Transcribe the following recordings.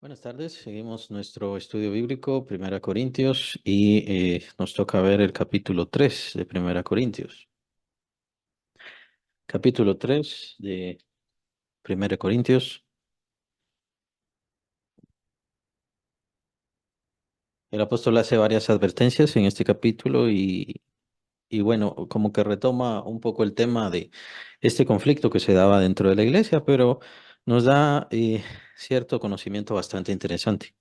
Buenas tardes, seguimos nuestro estudio bíblico, Primera Corintios, y nos toca ver el capítulo 3 de Primera Corintios. Capítulo 3 de Primera Corintios. El apóstol hace varias advertencias en este capítulo y bueno, como que retoma un poco el tema de este conflicto que se daba dentro de la iglesia, pero nos da cierto conocimiento bastante interesante.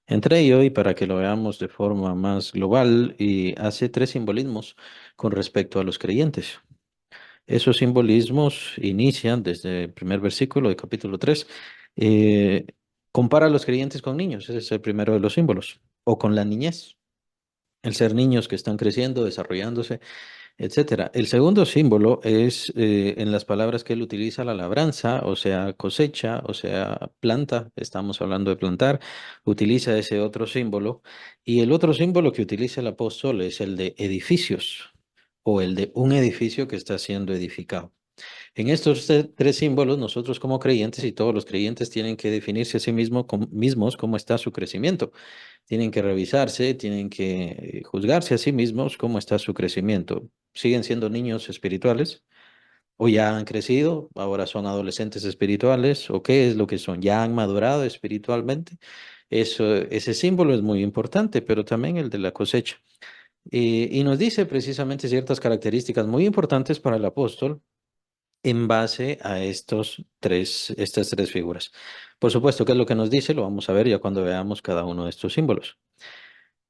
Entre ello, y para que lo veamos de forma más global, y hace tres simbolismos con respecto a los creyentes. Esos simbolismos inician desde el primer versículo del capítulo 3. eh, Compara a los creyentes con niños, ese es el primero de los símbolos, o con la niñez, el ser niños que están creciendo, desarrollándose, etcétera. El segundo símbolo es en las palabras que él utiliza, la labranza, o sea, cosecha, o sea, planta, estamos hablando de plantar, utiliza ese otro símbolo. Y el otro símbolo que utiliza el apóstol es el de edificios, o el de un edificio que está siendo edificado. En estos tres símbolos, nosotros como creyentes y todos los creyentes tienen que definirse a sí mismos cómo está su crecimiento. Tienen que revisarse, tienen que juzgarse a sí mismos cómo está su crecimiento. ¿Siguen siendo niños espirituales? ¿O ya han crecido? ¿Ahora son adolescentes espirituales? ¿O qué es lo que son? ¿Ya han madurado espiritualmente? Ese símbolo es muy importante, pero también el de la cosecha. Y nos dice precisamente ciertas características muy importantes para el apóstol en base a estas tres figuras. Por supuesto, ¿qué es lo que nos dice? Lo vamos a ver ya cuando veamos cada uno de estos símbolos.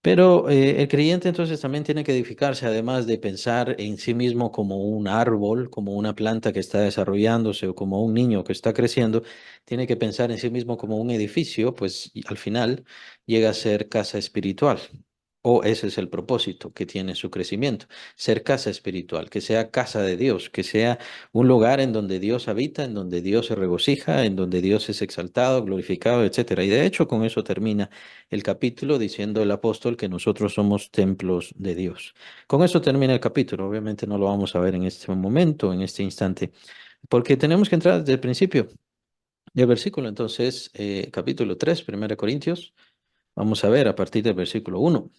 Pero el creyente entonces también tiene que edificarse, además de pensar en sí mismo como un árbol, como una planta que está desarrollándose o como un niño que está creciendo, tiene que pensar en sí mismo como un edificio, pues y al final llega a ser casa espiritual. O ese es el propósito que tiene su crecimiento, ser casa espiritual, que sea casa de Dios, que sea un lugar en donde Dios habita, en donde Dios se regocija, en donde Dios es exaltado, glorificado, etcétera. Y de hecho con eso termina el capítulo diciendo el apóstol que nosotros somos templos de Dios. Con eso termina el capítulo. Obviamente no lo vamos a ver en este momento, en este instante, porque tenemos que entrar desde el principio del versículo. Entonces, capítulo 3, 1 Corintios, vamos a ver a partir del versículo 1.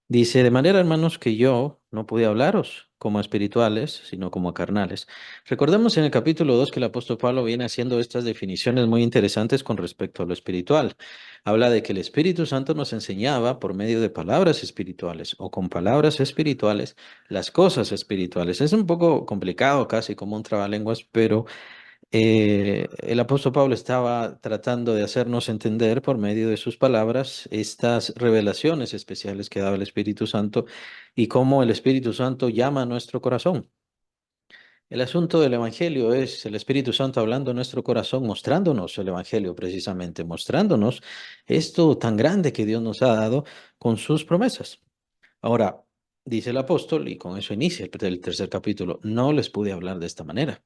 Dice, de manera, hermanos, que yo no pude hablaros como a espirituales, sino como a carnales. Recordemos en el capítulo 2 que el apóstol Pablo viene haciendo estas definiciones muy interesantes con respecto a lo espiritual. Habla de que el Espíritu Santo nos enseñaba por medio de palabras espirituales o con palabras espirituales las cosas espirituales. Es un poco complicado, casi como un trabalenguas, pero el apóstol Pablo estaba tratando de hacernos entender por medio de sus palabras estas revelaciones especiales que daba el Espíritu Santo y cómo el Espíritu Santo llama a nuestro corazón. El asunto del Evangelio es el Espíritu Santo hablando en nuestro corazón, mostrándonos el Evangelio precisamente, mostrándonos esto tan grande que Dios nos ha dado con sus promesas. Ahora, dice el apóstol, y con eso inicia el tercer capítulo, no les pude hablar de esta manera.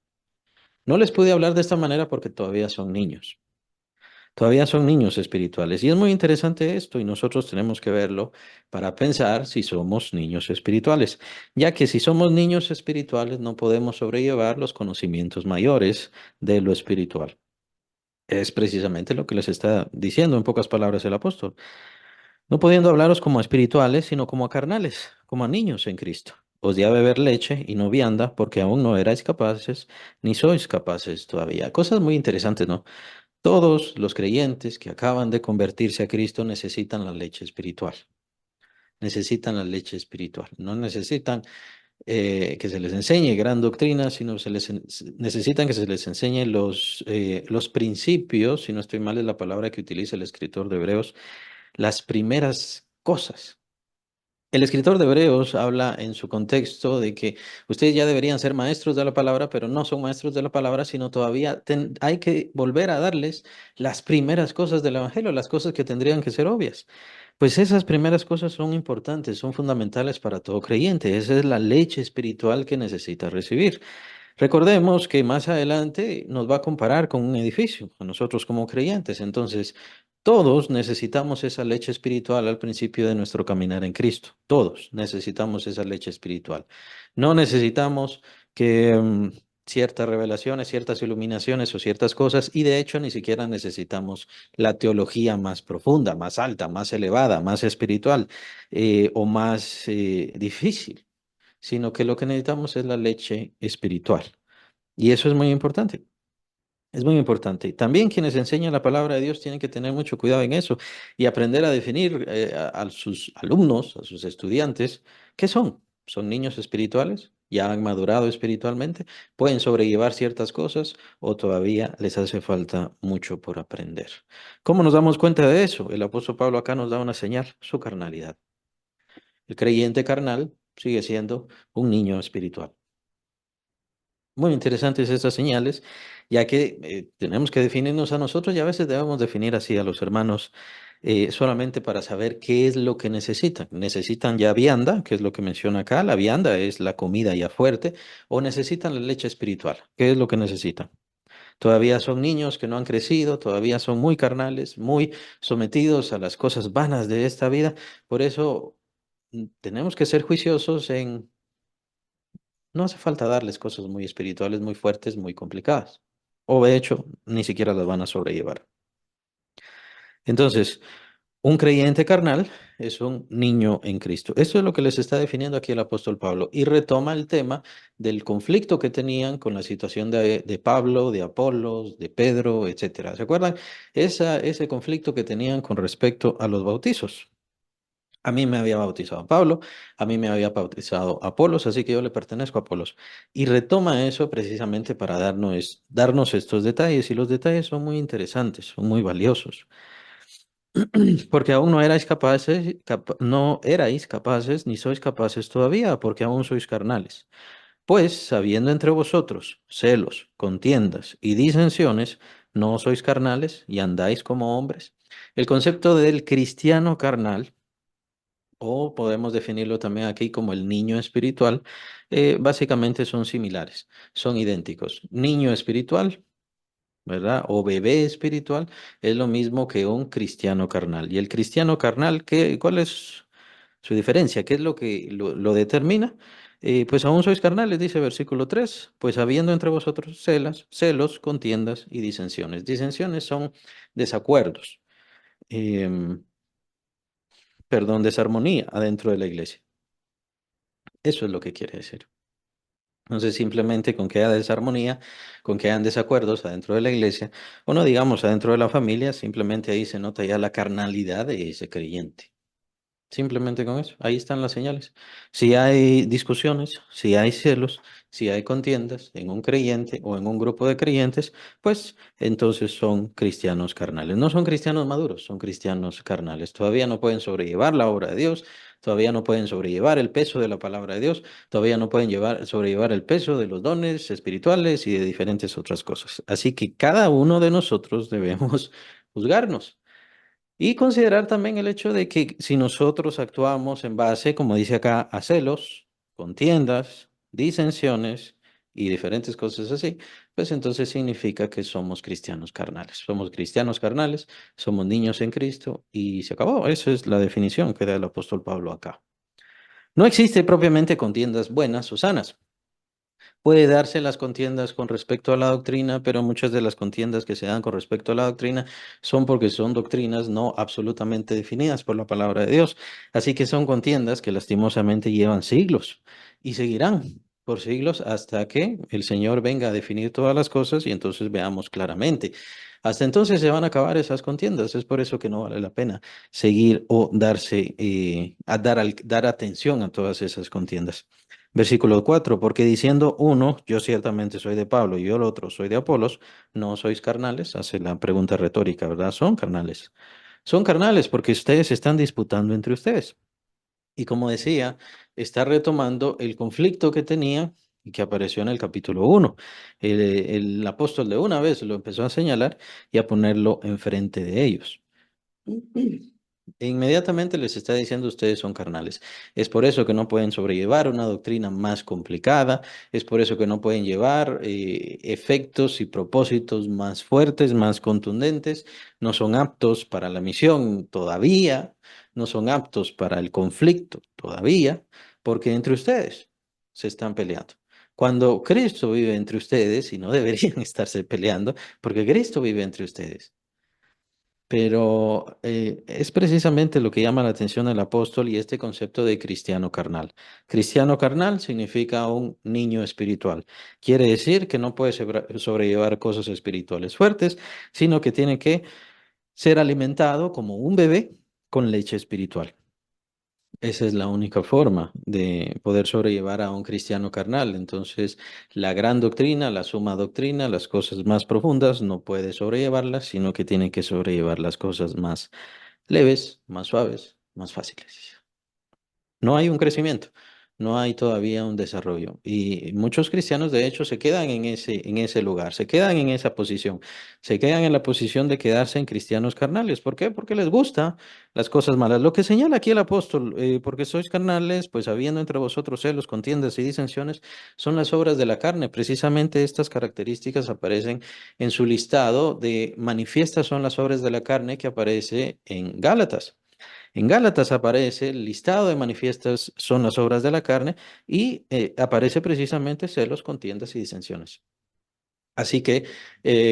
No les pude hablar de esta manera porque todavía son niños. Todavía son niños espirituales. Y es muy interesante esto y nosotros tenemos que verlo para pensar si somos niños espirituales, ya que si somos niños espirituales no podemos sobrellevar los conocimientos mayores de lo espiritual. Es precisamente lo que les está diciendo en pocas palabras el apóstol. No pudiendo hablaros como a espirituales, sino como a carnales, como a niños en Cristo. Os di a beber leche y no vianda, porque aún no erais capaces, ni sois capaces todavía. Cosas muy interesantes, ¿no? Todos los creyentes que acaban de convertirse a Cristo necesitan la leche espiritual. Necesitan la leche espiritual. No necesitan que se les enseñe gran doctrina, sino necesitan que se les enseñe los principios, si no estoy mal es la palabra que utiliza el escritor de Hebreos, las primeras cosas. El escritor de Hebreos habla en su contexto de que ustedes ya deberían ser maestros de la palabra, pero no son maestros de la palabra, sino todavía hay que volver a darles las primeras cosas del Evangelio, las cosas que tendrían que ser obvias. Pues esas primeras cosas son importantes, son fundamentales para todo creyente. Esa es la leche espiritual que necesita recibir. Recordemos que más adelante nos va a comparar con un edificio, a nosotros como creyentes. Entonces, todos necesitamos esa leche espiritual al principio de nuestro caminar en Cristo. Todos necesitamos esa leche espiritual. No necesitamos que ciertas revelaciones, ciertas iluminaciones o ciertas cosas, y de hecho ni siquiera necesitamos la teología más profunda, más alta, más elevada, más espiritual o más difícil, sino que lo que necesitamos es la leche espiritual. Y eso es muy importante. Es muy importante. También quienes enseñan la palabra de Dios tienen que tener mucho cuidado en eso y aprender a definir a sus alumnos, a sus estudiantes, ¿qué son? ¿Son niños espirituales? ¿Ya han madurado espiritualmente? ¿Pueden sobrellevar ciertas cosas o todavía les hace falta mucho por aprender? ¿Cómo nos damos cuenta de eso? El apóstol Pablo acá nos da una señal, su carnalidad. El creyente carnal sigue siendo un niño espiritual. Muy interesantes estas señales, ya que tenemos que definirnos a nosotros y a veces debemos definir así a los hermanos solamente para saber qué es lo que necesitan. ¿Necesitan ya vianda, que es lo que menciona acá? La vianda es la comida ya fuerte, o necesitan la leche espiritual, ¿qué es lo que necesitan? Todavía son niños que no han crecido, todavía son muy carnales, muy sometidos a las cosas vanas de esta vida. Por eso tenemos que ser juiciosos en no hace falta darles cosas muy espirituales, muy fuertes, muy complicadas. O de hecho, ni siquiera las van a sobrellevar. Entonces, un creyente carnal es un niño en Cristo. Esto es lo que les está definiendo aquí el apóstol Pablo y retoma el tema del conflicto que tenían con la situación de Pablo, de Apolos, de Pedro, etcétera. ¿Se acuerdan? Ese conflicto que tenían con respecto a los bautizos. A mí me había bautizado Pablo, a mí me había bautizado Apolos, así que yo le pertenezco a Apolos. Y retoma eso precisamente para darnos estos detalles, y los detalles son muy interesantes, son muy valiosos, porque aún no erais capaces, no erais capaces, ni sois capaces todavía, porque aún sois carnales. Pues, sabiendo entre vosotros celos, contiendas y disensiones, no sois carnales y andáis como hombres. El concepto del cristiano carnal, o podemos definirlo también aquí como el niño espiritual, básicamente son similares, son idénticos. Niño espiritual, ¿verdad? O bebé espiritual es lo mismo que un cristiano carnal. ¿Y el cristiano carnal, cuál es su diferencia? ¿Qué es lo que lo determina? Pues aún sois carnales, dice versículo 3, pues habiendo entre vosotros celos, contiendas y disensiones. Disensiones son desacuerdos. em, Perdón, desarmonía adentro de la iglesia. Eso es lo que quiere decir. Entonces, simplemente con que haya desarmonía, con que hayan desacuerdos adentro de la iglesia, o no digamos adentro de la familia, simplemente ahí se nota ya la carnalidad de ese creyente. Simplemente con eso, ahí están las señales. Si hay discusiones, si hay celos, si hay contiendas en un creyente o en un grupo de creyentes, pues entonces son cristianos carnales. No son cristianos maduros, son cristianos carnales. Todavía no pueden sobrellevar la obra de Dios, todavía no pueden sobrellevar el peso de la palabra de Dios, todavía no pueden sobrellevar el peso de los dones espirituales y de diferentes otras cosas. Así que cada uno de nosotros debemos juzgarnos. Y considerar también el hecho de que si nosotros actuamos en base, como dice acá, a celos, contiendas, disensiones y diferentes cosas así, pues entonces significa que somos cristianos carnales. Somos cristianos carnales, somos niños en Cristo y se acabó. Esa es la definición que da el apóstol Pablo acá. No existe propiamente contiendas buenas o sanas. Puede darse las contiendas con respecto a la doctrina, pero muchas de las contiendas que se dan con respecto a la doctrina son porque son doctrinas no absolutamente definidas por la palabra de Dios. Así que son contiendas que lastimosamente llevan siglos y seguirán por siglos hasta que el Señor venga a definir todas las cosas y entonces veamos claramente. Hasta entonces se van a acabar esas contiendas. Es por eso que no vale la pena seguir o dar atención a todas esas contiendas. Versículo 4, porque diciendo uno, yo ciertamente soy de Pablo y yo el otro soy de Apolos, no sois carnales, hace la pregunta retórica, ¿verdad? Son carnales. Son carnales porque ustedes están disputando entre ustedes. Y como decía, está retomando el conflicto que tenía y que apareció en el capítulo 1. El apóstol de una vez lo empezó a señalar y a ponerlo enfrente de ellos. E inmediatamente les está diciendo ustedes son carnales. Es por eso que no pueden sobrellevar una doctrina más complicada, es por eso que no pueden llevar efectos y propósitos más fuertes, más contundentes, no son aptos para la misión todavía, no son aptos para el conflicto todavía, porque entre ustedes se están peleando. Cuando Cristo vive entre ustedes, y no deberían estarse peleando, porque Cristo vive entre ustedes. Pero es precisamente lo que llama la atención al apóstol y este concepto de cristiano carnal. Cristiano carnal significa un niño espiritual. Quiere decir que no puede sobrellevar cosas espirituales fuertes, sino que tiene que ser alimentado como un bebé con leche espiritual. Esa es la única forma de poder sobrellevar a un cristiano carnal. Entonces, la gran doctrina, la suma doctrina, las cosas más profundas, no puede sobrellevarlas, sino que tiene que sobrellevar las cosas más leves, más suaves, más fáciles. No hay un crecimiento, no hay todavía un desarrollo. Y muchos cristianos, de hecho, se quedan en ese lugar, se quedan en esa posición, se quedan en la posición de quedarse en cristianos carnales. ¿Por qué? Porque les gusta las cosas malas. Lo que señala aquí el apóstol, porque sois carnales, pues habiendo entre vosotros celos, contiendas y disensiones, son las obras de la carne. Precisamente estas características aparecen en su listado de manifiestas son las obras de la carne que aparece en Gálatas. En Gálatas aparece el listado de manifiestas son las obras de la carne y aparece precisamente celos, contiendas y disensiones. Así que,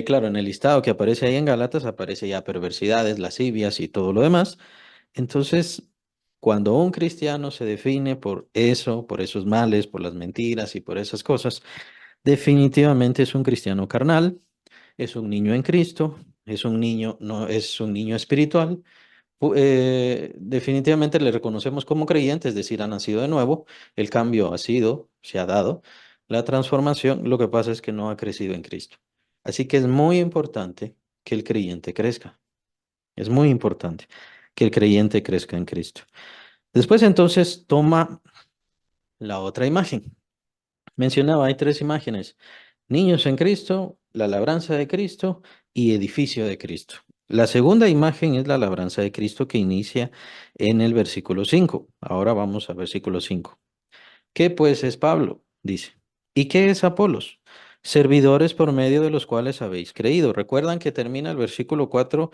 claro, en el listado que aparece ahí en Gálatas aparece ya perversidades, lascivias y todo lo demás. Entonces, cuando un cristiano se define por eso, por esos males, por las mentiras y por esas cosas, definitivamente es un cristiano carnal, es un niño en Cristo, es un niño, no es un niño espiritual. Definitivamente le reconocemos como creyente, es decir, ha nacido de nuevo, el cambio ha sido, se ha dado, la transformación, lo que pasa es que no ha crecido en Cristo. Así que es muy importante que el creyente crezca, es muy importante que el creyente crezca en Cristo. Después entonces toma la otra imagen. Mencionaba, hay tres imágenes: niños en Cristo, la labranza de Cristo y edificio de Cristo. La segunda imagen es la labranza de Cristo que inicia en el versículo 5. Ahora vamos al versículo 5. ¿Qué pues es Pablo? Dice. ¿Y qué es Apolos? Servidores por medio de los cuales habéis creído. Recuerdan que termina el versículo 4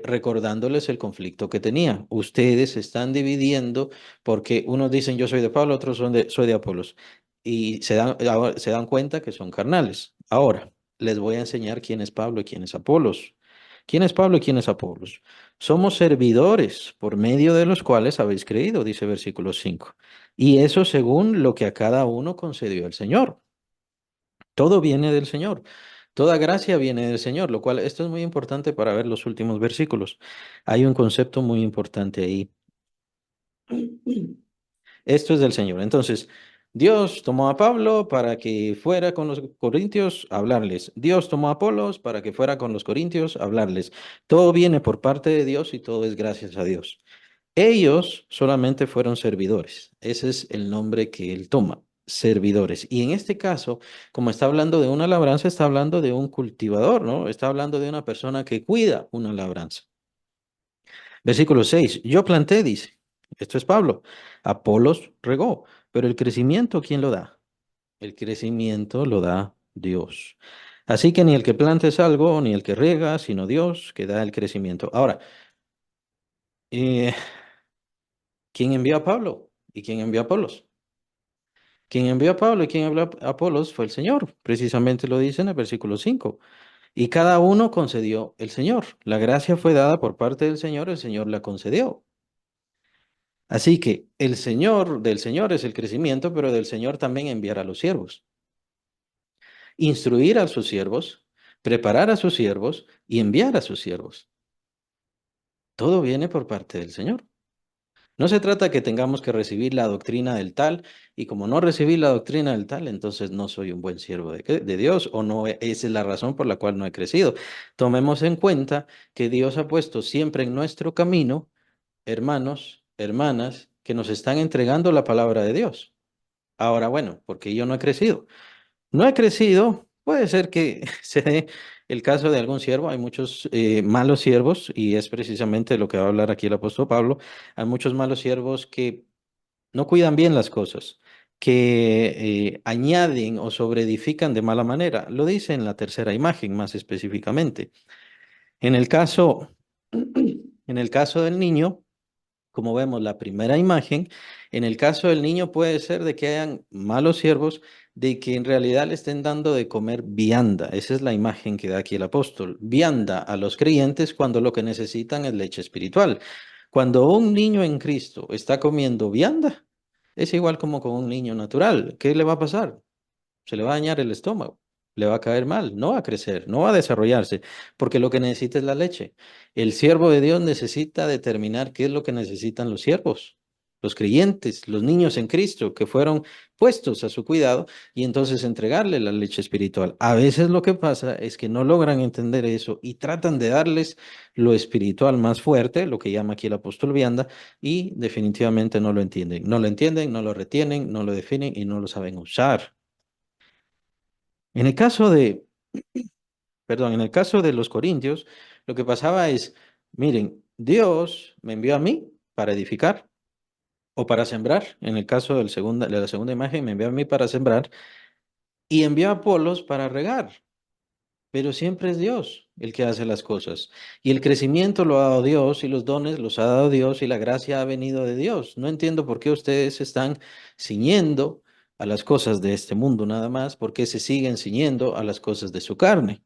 recordándoles el conflicto que tenían. Ustedes se están dividiendo porque unos dicen yo soy de Pablo, otros soy de Apolos. Y ahora se dan cuenta que son carnales. Ahora les voy a enseñar quién es Pablo y quién es Apolos. ¿Quién es Pablo y quién es Apolos? Somos servidores por medio de los cuales habéis creído, dice versículo 5. Y eso según lo que a cada uno concedió el Señor. Todo viene del Señor. Toda gracia viene del Señor, lo cual esto es muy importante para ver los últimos versículos. Hay un concepto muy importante ahí. Esto es del Señor. Entonces, Dios tomó a Pablo para que fuera con los corintios a hablarles. Dios tomó a Apolos para que fuera con los corintios a hablarles. Todo viene por parte de Dios y todo es gracias a Dios. Ellos solamente fueron servidores. Ese es el nombre que él toma, servidores. Y en este caso, como está hablando de una labranza, está hablando de un cultivador, ¿no? Está hablando de una persona que cuida una labranza. Versículo 6. Yo planté, dice. Esto es Pablo. Apolos regó, pero el crecimiento, ¿quién lo da? El crecimiento lo da Dios. Así que ni el que planta es algo, ni el que riega, sino Dios que da el crecimiento. Ahora, eh, ¿quién envió a Pablo? ¿Y quién envió a Apolos? Quien envió a Pablo y quien envió a Apolos fue el Señor. Precisamente lo dice en el versículo 5. Y cada uno concedió el Señor. La gracia fue dada por parte del Señor, el Señor la concedió. Así que el Señor, del Señor es el crecimiento, pero del Señor también enviar a los siervos. Instruir a sus siervos, preparar a sus siervos y enviar a sus siervos. Todo viene por parte del Señor. No se trata que tengamos que recibir la doctrina del tal, y como no recibí la doctrina del tal, entonces no soy un buen siervo de Dios, o no, esa es la razón por la cual no he crecido. Tomemos en cuenta que Dios ha puesto siempre en nuestro camino hermanos, hermanas, que nos están entregando la palabra de Dios. Ahora, bueno, porque yo no he crecido. No he crecido, puede ser que se dé el caso de algún siervo. Hay muchos malos siervos y es precisamente lo que va a hablar aquí el apóstol Pablo. Hay muchos malos siervos que no cuidan bien las cosas, que añaden o sobreedifican de mala manera. Lo dice en la tercera imagen más específicamente. En el caso, en el caso del niño, como vemos la primera imagen, en el caso del niño puede ser de que hayan malos siervos de que en realidad le estén dando de comer vianda. Esa es la imagen que da aquí el apóstol. Vianda a los creyentes cuando lo que necesitan es leche espiritual. Cuando un niño en Cristo está comiendo vianda, es igual como con un niño natural. ¿Qué le va a pasar? Se le va a dañar el estómago, le va a caer mal, no va a crecer, no va a desarrollarse, porque lo que necesita es la leche. El siervo de Dios necesita determinar qué es lo que necesitan los siervos, los creyentes, los niños en Cristo que fueron puestos a su cuidado y entonces entregarle la leche espiritual. A veces lo que pasa es que no logran entender eso y tratan de darles lo espiritual más fuerte, lo que llama aquí el apóstol Vianda, y definitivamente no lo entienden. No lo entienden, no lo retienen, no lo definen y no lo saben usar. En el caso de, perdón, en el caso de los corintios, lo que pasaba es, miren, Dios me envió a mí para edificar o para sembrar. En el caso de la segunda imagen, me envió a mí para sembrar y envió a Apolos para regar. Pero siempre es Dios el que hace las cosas. Y el crecimiento lo ha dado Dios y los dones los ha dado Dios y la gracia ha venido de Dios. No entiendo por qué ustedes se están ciñendo a las cosas de este mundo nada más, por qué se siguen ciñendo a las cosas de su carne.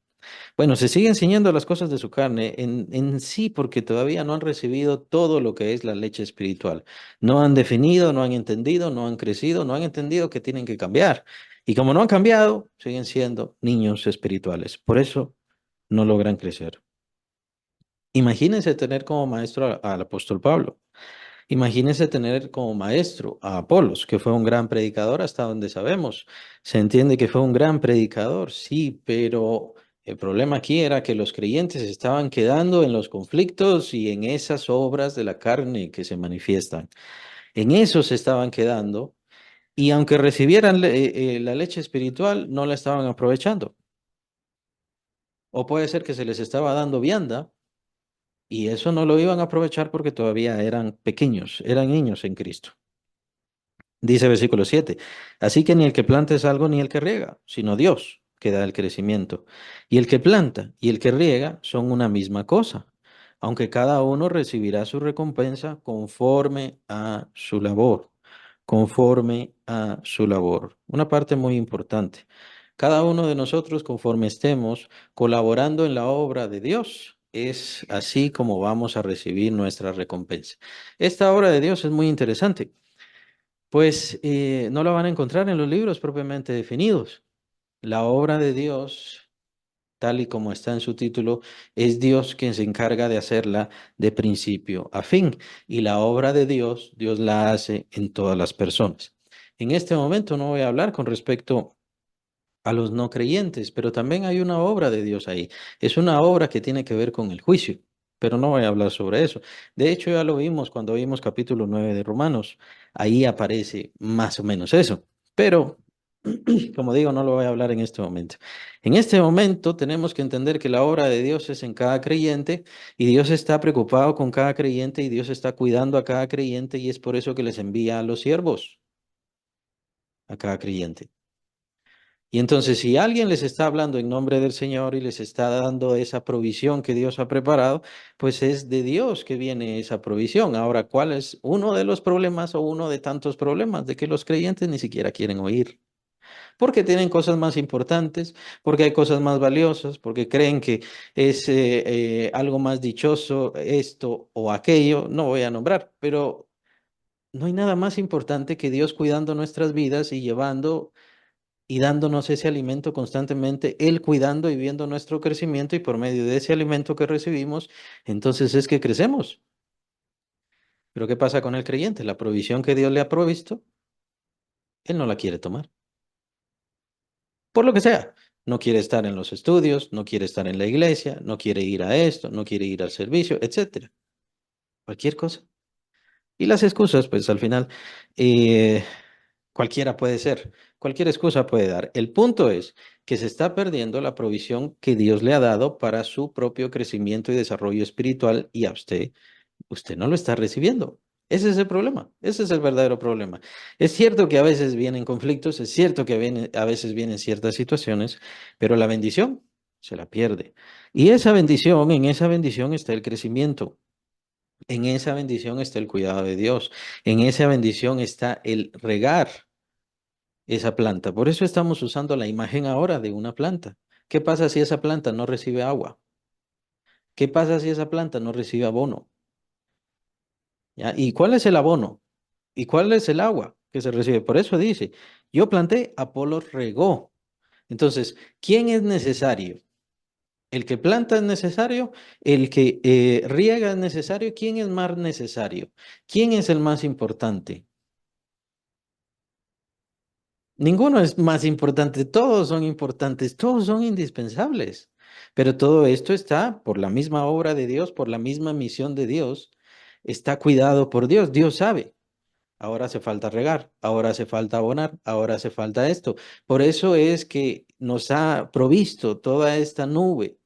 Bueno, se siguen ciñendo a las cosas de su carne en sí porque todavía no han recibido todo lo que es la leche espiritual. No han definido, no han entendido, no han crecido, no han entendido que tienen que cambiar. Y como no han cambiado, siguen siendo niños espirituales. Por eso no logran crecer. Imagínense tener como maestro al apóstol Pablo. Imagínense tener como maestro a Apolos, que fue un gran predicador hasta donde sabemos. Se entiende que fue un gran predicador, sí, pero el problema aquí era que los creyentes estaban quedando en los conflictos y en esas obras de la carne que se manifiestan. En eso se estaban quedando y aunque recibieran la leche espiritual, no la estaban aprovechando. O puede ser que se les estaba dando vianda y eso no lo iban a aprovechar porque todavía eran pequeños, eran niños en Cristo. Dice versículo 7. Así que ni el que planta es algo ni el que riega, sino Dios que da el crecimiento. Y el que planta y el que riega son una misma cosa, aunque cada uno recibirá su recompensa conforme a su labor, conforme a su labor. Una parte muy importante. Cada uno de nosotros, conforme estemos colaborando en la obra de Dios, es así como vamos a recibir nuestra recompensa. Esta obra de Dios es muy interesante. Pues no la van a encontrar en los libros propiamente definidos. La obra de Dios, tal y como está en su título, es Dios quien se encarga de hacerla de principio a fin. Y la obra de Dios, Dios la hace en todas las personas. En este momento no voy a hablar con respecto a los no creyentes, pero también hay una obra de Dios ahí. Es una obra que tiene que ver con el juicio, pero no voy a hablar sobre eso. De hecho, ya lo vimos cuando vimos capítulo 9 de Romanos. Ahí aparece más o menos eso. Pero, como digo, no lo voy a hablar en este momento. En este momento tenemos que entender que la obra de Dios es en cada creyente y Dios está preocupado con cada creyente y Dios está cuidando a cada creyente y es por eso que les envía a los siervos, a cada creyente. Y entonces, si alguien les está hablando en nombre del Señor y les está dando esa provisión que Dios ha preparado, pues es de Dios que viene esa provisión. Ahora, ¿cuál es uno de los problemas o uno de tantos problemas? De que los creyentes ni siquiera quieren oír, porque tienen cosas más importantes, porque hay cosas más valiosas, porque creen que es algo más dichoso esto o aquello. No voy a nombrar, pero no hay nada más importante que Dios cuidando nuestras vidas y llevando y dándonos ese alimento constantemente, Él cuidando y viendo nuestro crecimiento y por medio de ese alimento que recibimos, entonces es que crecemos. Pero ¿qué pasa con el creyente? La provisión que Dios le ha provisto, Él no la quiere tomar. Por lo que sea, no quiere estar en los estudios, no quiere estar en la iglesia, no quiere ir a esto, no quiere ir al servicio, etcétera. Cualquier cosa. Y las excusas, pues al final, eh, cualquiera puede ser, cualquier excusa puede dar. El punto es que se está perdiendo la provisión que Dios le ha dado para su propio crecimiento y desarrollo espiritual y a usted no lo está recibiendo. Ese es el problema, ese es el verdadero problema. Es cierto que a veces vienen conflictos, es cierto que a veces vienen ciertas situaciones, pero la bendición se la pierde. Y esa bendición, en esa bendición está el crecimiento. En esa bendición está el cuidado de Dios. En esa bendición está el regar esa planta. Por eso estamos usando la imagen ahora de una planta. ¿Qué pasa si esa planta no recibe agua? ¿Qué pasa si esa planta no recibe abono? ¿Ya? ¿Y cuál es el abono? ¿Y cuál es el agua que se recibe? Por eso dice, yo planté, Apolo regó. Entonces, ¿quién es necesario? ¿El que planta es necesario? ¿El que riega es necesario? ¿Quién es más necesario? ¿Quién es el más importante? Ninguno es más importante, todos son importantes, todos son indispensables. Pero todo esto está por la misma obra de Dios, por la misma misión de Dios, está cuidado por Dios. Dios sabe. Ahora hace falta regar, ahora hace falta abonar, ahora hace falta esto. Por eso es que nos ha provisto toda esta nube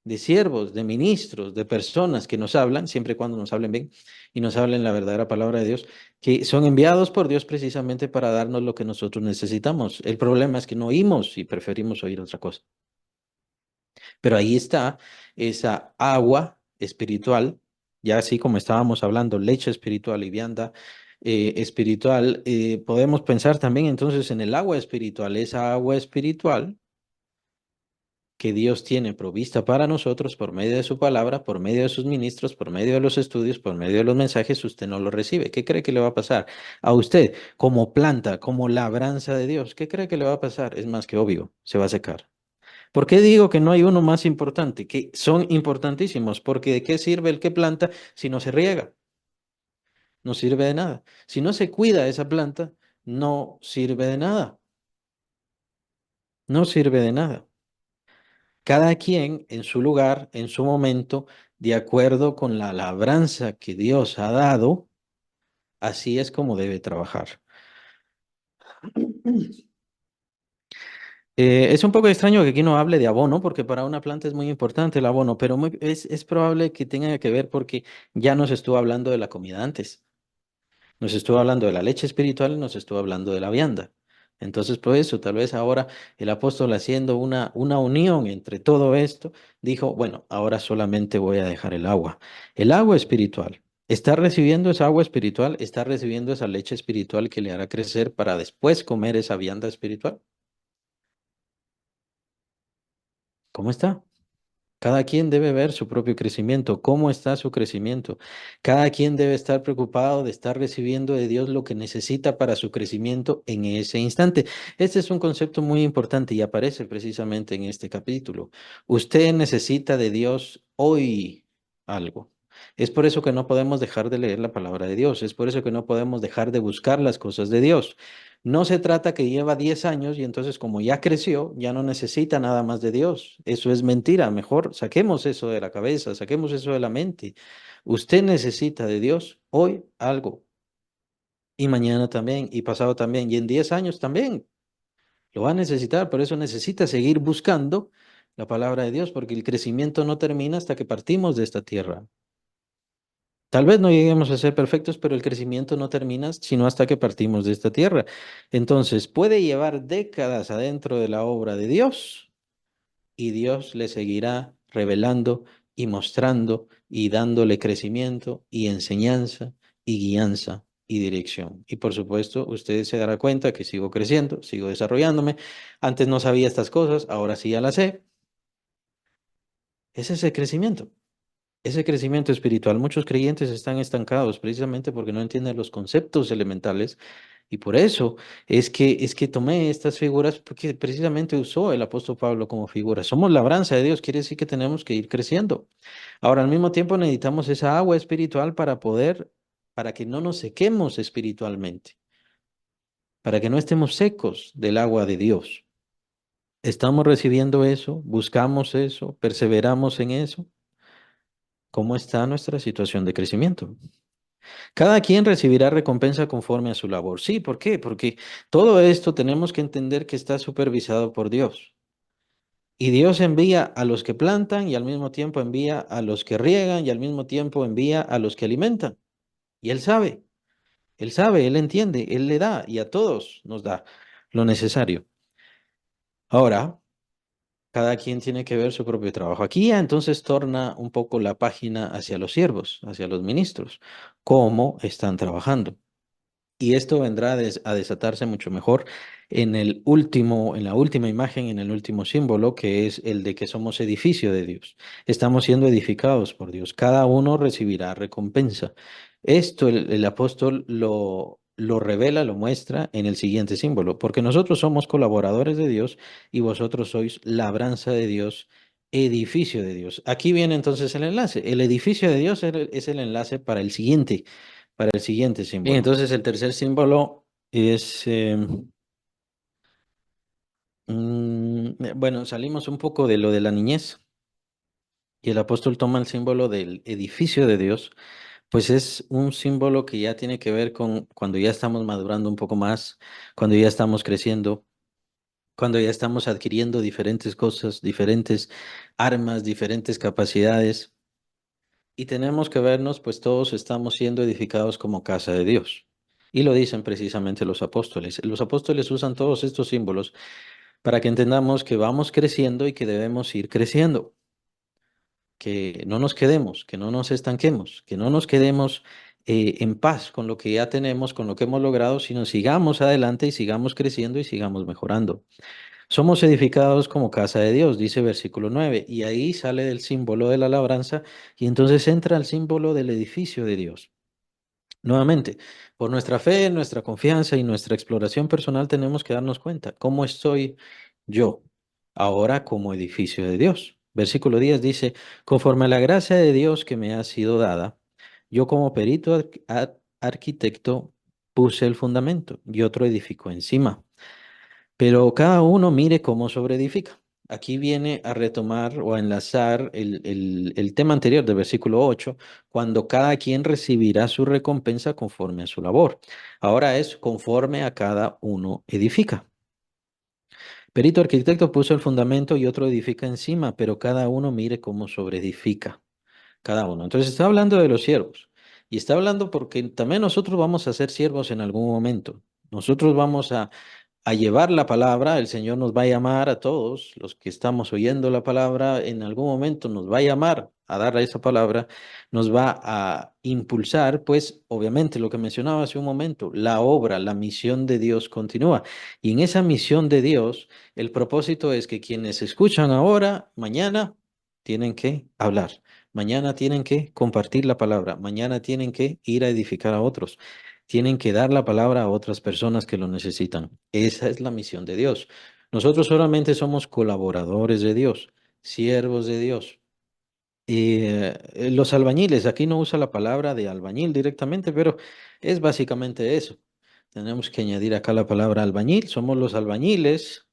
de siervos, de ministros, de personas que nos hablan, siempre y cuando nos hablen bien y nos hablen la verdadera palabra de Dios, que son enviados por Dios precisamente para darnos lo que nosotros necesitamos. El problema es que no oímos y preferimos oír otra cosa. Pero ahí está esa agua espiritual, ya así como estábamos hablando, leche espiritual y vianda espiritual, podemos pensar también entonces en el agua espiritual, esa agua espiritual que Dios tiene provista para nosotros por medio de su palabra, por medio de sus ministros, por medio de los estudios, por medio de los mensajes, usted no lo recibe. ¿Qué cree que le va a pasar a usted como planta, como labranza de Dios? ¿Qué cree que le va a pasar? Es más que obvio, se va a secar. ¿Por qué digo que no hay uno más importante? Que son importantísimos, porque ¿de qué sirve el que planta si no se riega? No sirve de nada. Si no se cuida esa planta, no sirve de nada. No sirve de nada. Cada quien en su lugar, en su momento, de acuerdo con la labranza que Dios ha dado, así es como debe trabajar. Es un poco extraño que aquí no hable de abono, porque para una planta es muy importante el abono, pero es probable que tenga que ver porque ya nos estuvo hablando de la comida antes. Nos estuvo hablando de la leche espiritual y nos estuvo hablando de la vianda. Entonces, por eso, tal vez ahora el apóstol haciendo una unión entre todo esto, dijo, bueno, ahora solamente voy a dejar el agua. El agua espiritual. ¿Está recibiendo esa agua espiritual? ¿Está recibiendo esa leche espiritual que le hará crecer para después comer esa vianda espiritual? ¿Cómo está? Cada quien debe ver su propio crecimiento, cómo está su crecimiento. Cada quien debe estar preocupado de estar recibiendo de Dios lo que necesita para su crecimiento en ese instante. Este es un concepto muy importante y aparece precisamente en este capítulo. Usted necesita de Dios hoy algo. Es por eso que no podemos dejar de leer la palabra de Dios. Es por eso que no podemos dejar de buscar las cosas de Dios. No se trata que lleva 10 años y entonces como ya creció, ya no necesita nada más de Dios. Eso es mentira. Mejor saquemos eso de la cabeza, saquemos eso de la mente. Usted necesita de Dios hoy algo y mañana también y pasado también y en 10 años también. Lo va a necesitar, por eso necesita seguir buscando la palabra de Dios porque el crecimiento no termina hasta que partimos de esta tierra. Tal vez no lleguemos a ser perfectos, pero el crecimiento no termina sino hasta que partimos de esta tierra. Entonces, puede llevar décadas adentro de la obra de Dios y Dios le seguirá revelando y mostrando y dándole crecimiento y enseñanza y guianza y dirección. Y por supuesto, usted se dará cuenta que sigo creciendo, sigo desarrollándome. Antes no sabía estas cosas, ahora sí ya las sé. Ese es el crecimiento. Ese crecimiento espiritual, muchos creyentes están estancados precisamente porque no entienden los conceptos elementales y por eso es que tomé estas figuras porque precisamente usó el apóstol Pablo como figura. Somos labranza de Dios, quiere decir que tenemos que ir creciendo. Ahora, al mismo tiempo necesitamos esa agua espiritual para que no nos sequemos espiritualmente, para que no estemos secos del agua de Dios. ¿Estamos recibiendo eso? ¿Buscamos eso? ¿Perseveramos en eso? ¿Cómo está nuestra situación de crecimiento? Cada quien recibirá recompensa conforme a su labor. Sí, ¿por qué? Porque todo esto tenemos que entender que está supervisado por Dios. Y Dios envía a los que plantan y al mismo tiempo envía a los que riegan y al mismo tiempo envía a los que alimentan. Y Él sabe, Él entiende, Él le da y a todos nos da lo necesario. Ahora, cada quien tiene que ver su propio trabajo. Aquí ya entonces torna un poco la página hacia los siervos, hacia los ministros, cómo están trabajando. Y esto vendrá a desatarse mucho mejor en el último, en la última imagen, en el último símbolo, que es el de que somos edificio de Dios. Estamos siendo edificados por Dios. Cada uno recibirá recompensa. Esto el apóstol lo revela, lo muestra en el siguiente símbolo, porque nosotros somos colaboradores de Dios y vosotros sois labranza de Dios, edificio de Dios. Aquí viene entonces el enlace. El edificio de Dios es el enlace para el siguiente símbolo. Bien, entonces el tercer símbolo es, bueno, salimos un poco de lo de la niñez y el apóstol toma el símbolo del edificio de Dios, pues es un símbolo que ya tiene que ver con cuando ya estamos madurando un poco más, cuando ya estamos creciendo, cuando ya estamos adquiriendo diferentes cosas, diferentes armas, diferentes capacidades. Y tenemos que vernos, pues todos estamos siendo edificados como casa de Dios. Y lo dicen precisamente los apóstoles. Los apóstoles usan todos estos símbolos para que entendamos que vamos creciendo y que debemos ir creciendo, que no nos quedemos, que no nos estanquemos, que no nos quedemos en paz con lo que ya tenemos, con lo que hemos logrado, sino sigamos adelante y sigamos creciendo y sigamos mejorando. Somos edificados como casa de Dios, dice versículo 9, y ahí sale el símbolo de la labranza y entonces entra el símbolo del edificio de Dios. Nuevamente, por nuestra fe, nuestra confianza y nuestra exploración personal tenemos que darnos cuenta cómo estoy yo ahora como edificio de Dios. Versículo 10 dice, conforme a la gracia de Dios que me ha sido dada, yo como perito arquitecto puse el fundamento y otro edificó encima. Pero cada uno mire cómo sobreedifica. Aquí viene a retomar o a enlazar el tema anterior del versículo 8, cuando cada quien recibirá su recompensa conforme a su labor. Ahora es conforme a cada uno edifica. Perito arquitecto puso el fundamento y otro edifica encima, pero cada uno mire cómo sobreedifica. Cada uno. Entonces está hablando de los siervos. Y está hablando porque también nosotros vamos a ser siervos en algún momento. Nosotros vamos a llevar la palabra, el Señor nos va a llamar a todos los que estamos oyendo la palabra, en algún momento nos va a llamar a dar esa palabra, nos va a impulsar, pues obviamente lo que mencionaba hace un momento, la obra, la misión de Dios continúa. Y en esa misión de Dios, el propósito es que quienes escuchan ahora, mañana, tienen que hablar. Mañana tienen que compartir la palabra, mañana tienen que ir a edificar a otros. Tienen que dar la palabra a otras personas que lo necesitan. Esa es la misión de Dios. Nosotros solamente somos colaboradores de Dios, siervos de Dios. Y los albañiles, aquí no usa la palabra de albañil directamente, pero es básicamente eso. Tenemos que añadir acá la palabra albañil. Somos los albañiles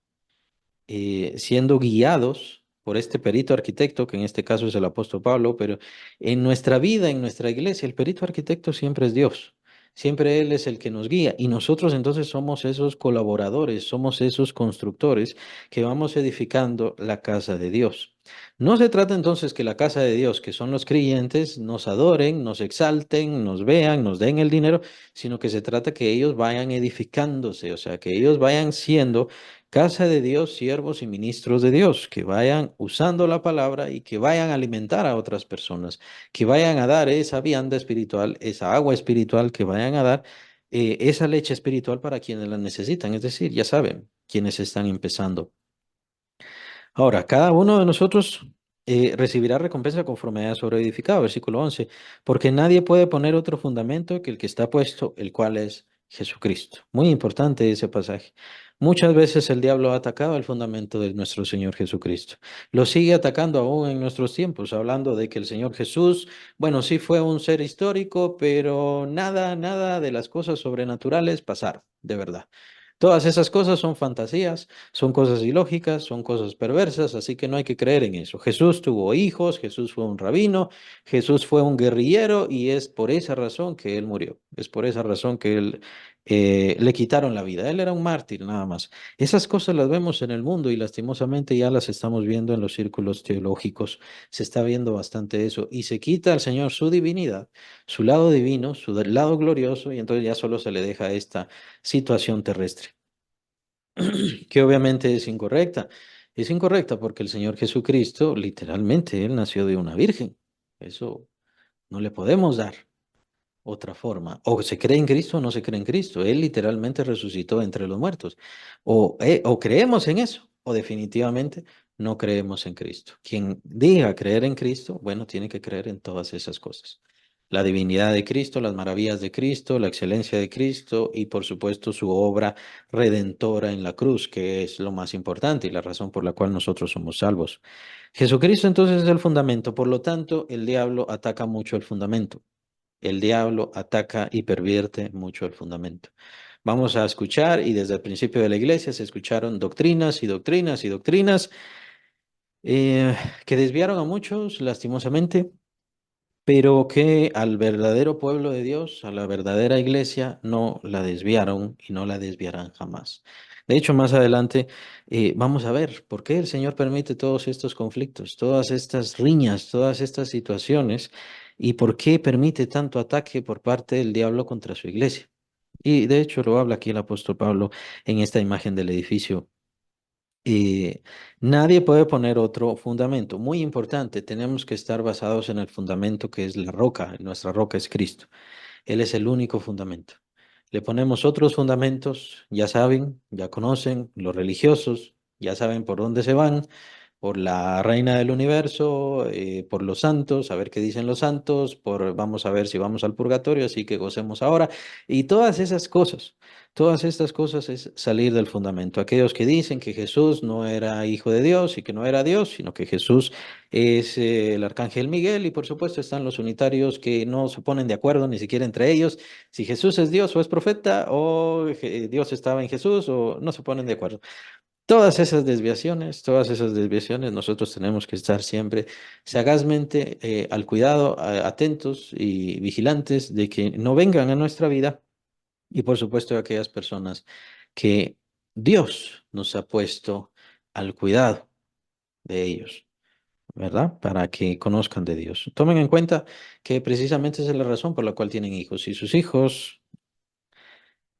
siendo guiados por este perito arquitecto, que en este caso es el apóstol Pablo, pero en nuestra vida, en nuestra iglesia, el perito arquitecto siempre es Dios. Siempre Él es el que nos guía y nosotros entonces somos esos colaboradores, somos esos constructores que vamos edificando la casa de Dios. No se trata entonces que la casa de Dios, que son los creyentes, nos adoren, nos exalten, nos vean, nos den el dinero, sino que se trata que ellos vayan edificándose, o sea, que ellos vayan siendo casa de Dios, siervos y ministros de Dios, que vayan usando la palabra y que vayan a alimentar a otras personas, que vayan a dar esa vianda espiritual, esa agua espiritual, que vayan a dar esa leche espiritual para quienes la necesitan, es decir, ya saben, quienes están empezando. Ahora, cada uno de nosotros recibirá recompensa conforme haya sobreedificado, versículo 11, porque nadie puede poner otro fundamento que el que está puesto, el cual es Jesucristo. Muy importante ese pasaje. Muchas veces el diablo ha atacado el fundamento de nuestro Señor Jesucristo. Lo sigue atacando aún en nuestros tiempos, hablando de que el Señor Jesús, bueno, sí fue un ser histórico, pero nada de las cosas sobrenaturales pasaron, de verdad. Todas esas cosas son fantasías, son cosas ilógicas, son cosas perversas, así que no hay que creer en eso. Jesús tuvo hijos, Jesús fue un rabino, Jesús fue un guerrillero y es por esa razón que él murió. Es por esa razón que él le quitaron la vida. Él era un mártir nada más. Esas cosas las vemos en el mundo y lastimosamente ya las estamos viendo en los círculos teológicos. Se está viendo bastante eso y se quita al Señor su divinidad, su lado divino, su lado glorioso y entonces ya solo se le deja esta situación terrestre que obviamente es incorrecta. Es incorrecta porque el Señor Jesucristo, literalmente, Él nació de una virgen. Eso no le podemos dar. otra forma. O se cree en Cristo o no se cree en Cristo. Él literalmente resucitó entre los muertos. O creemos en eso, o definitivamente no creemos en Cristo. Quien diga creer en Cristo, bueno, tiene que creer en todas esas cosas. La divinidad de Cristo, las maravillas de Cristo, la excelencia de Cristo y por supuesto su obra redentora en la cruz, que es lo más importante y la razón por la cual nosotros somos salvos. Jesucristo entonces es el fundamento, por lo tanto, el diablo ataca mucho el fundamento. El diablo ataca y pervierte mucho el fundamento. Vamos a escuchar, y desde el principio de la iglesia se escucharon doctrinas y doctrinas y doctrinas eh, que desviaron a muchos, lastimosamente, pero que al verdadero pueblo de Dios, a la verdadera iglesia, no la desviaron y no la desviarán jamás. De hecho, más adelante vamos a ver por qué el Señor permite todos estos conflictos, todas estas riñas, todas estas situaciones y por qué permite tanto ataque por parte del diablo contra su iglesia. Y de hecho lo habla aquí el apóstol Pablo en esta imagen del edificio. Y nadie puede poner otro fundamento. Muy importante, tenemos que estar basados en el fundamento que es la roca. Nuestra roca es Cristo. Él es el único fundamento. Le ponemos otros fundamentos, ya saben, ya conocen, los religiosos, ya saben por dónde se van, por la reina del universo, por los santos, a ver qué dicen los santos, por vamos a ver si vamos al purgatorio, así que gocemos ahora. Y todas esas cosas, todas estas cosas es salir del fundamento. Aquellos que dicen que Jesús no era hijo de Dios y que no era Dios, sino que Jesús es el arcángel Miguel, y por supuesto están los unitarios que no se ponen de acuerdo ni siquiera entre ellos si Jesús es Dios o es profeta o Dios estaba en Jesús o no se ponen de acuerdo. Todas esas desviaciones, nosotros tenemos que estar siempre sagazmente al cuidado, atentos y vigilantes de que no vengan a nuestra vida y por supuesto aquellas personas que Dios nos ha puesto al cuidado de ellos, ¿verdad? Para que conozcan de Dios. Tomen en cuenta que precisamente esa es la razón por la cual tienen hijos. Y sus hijos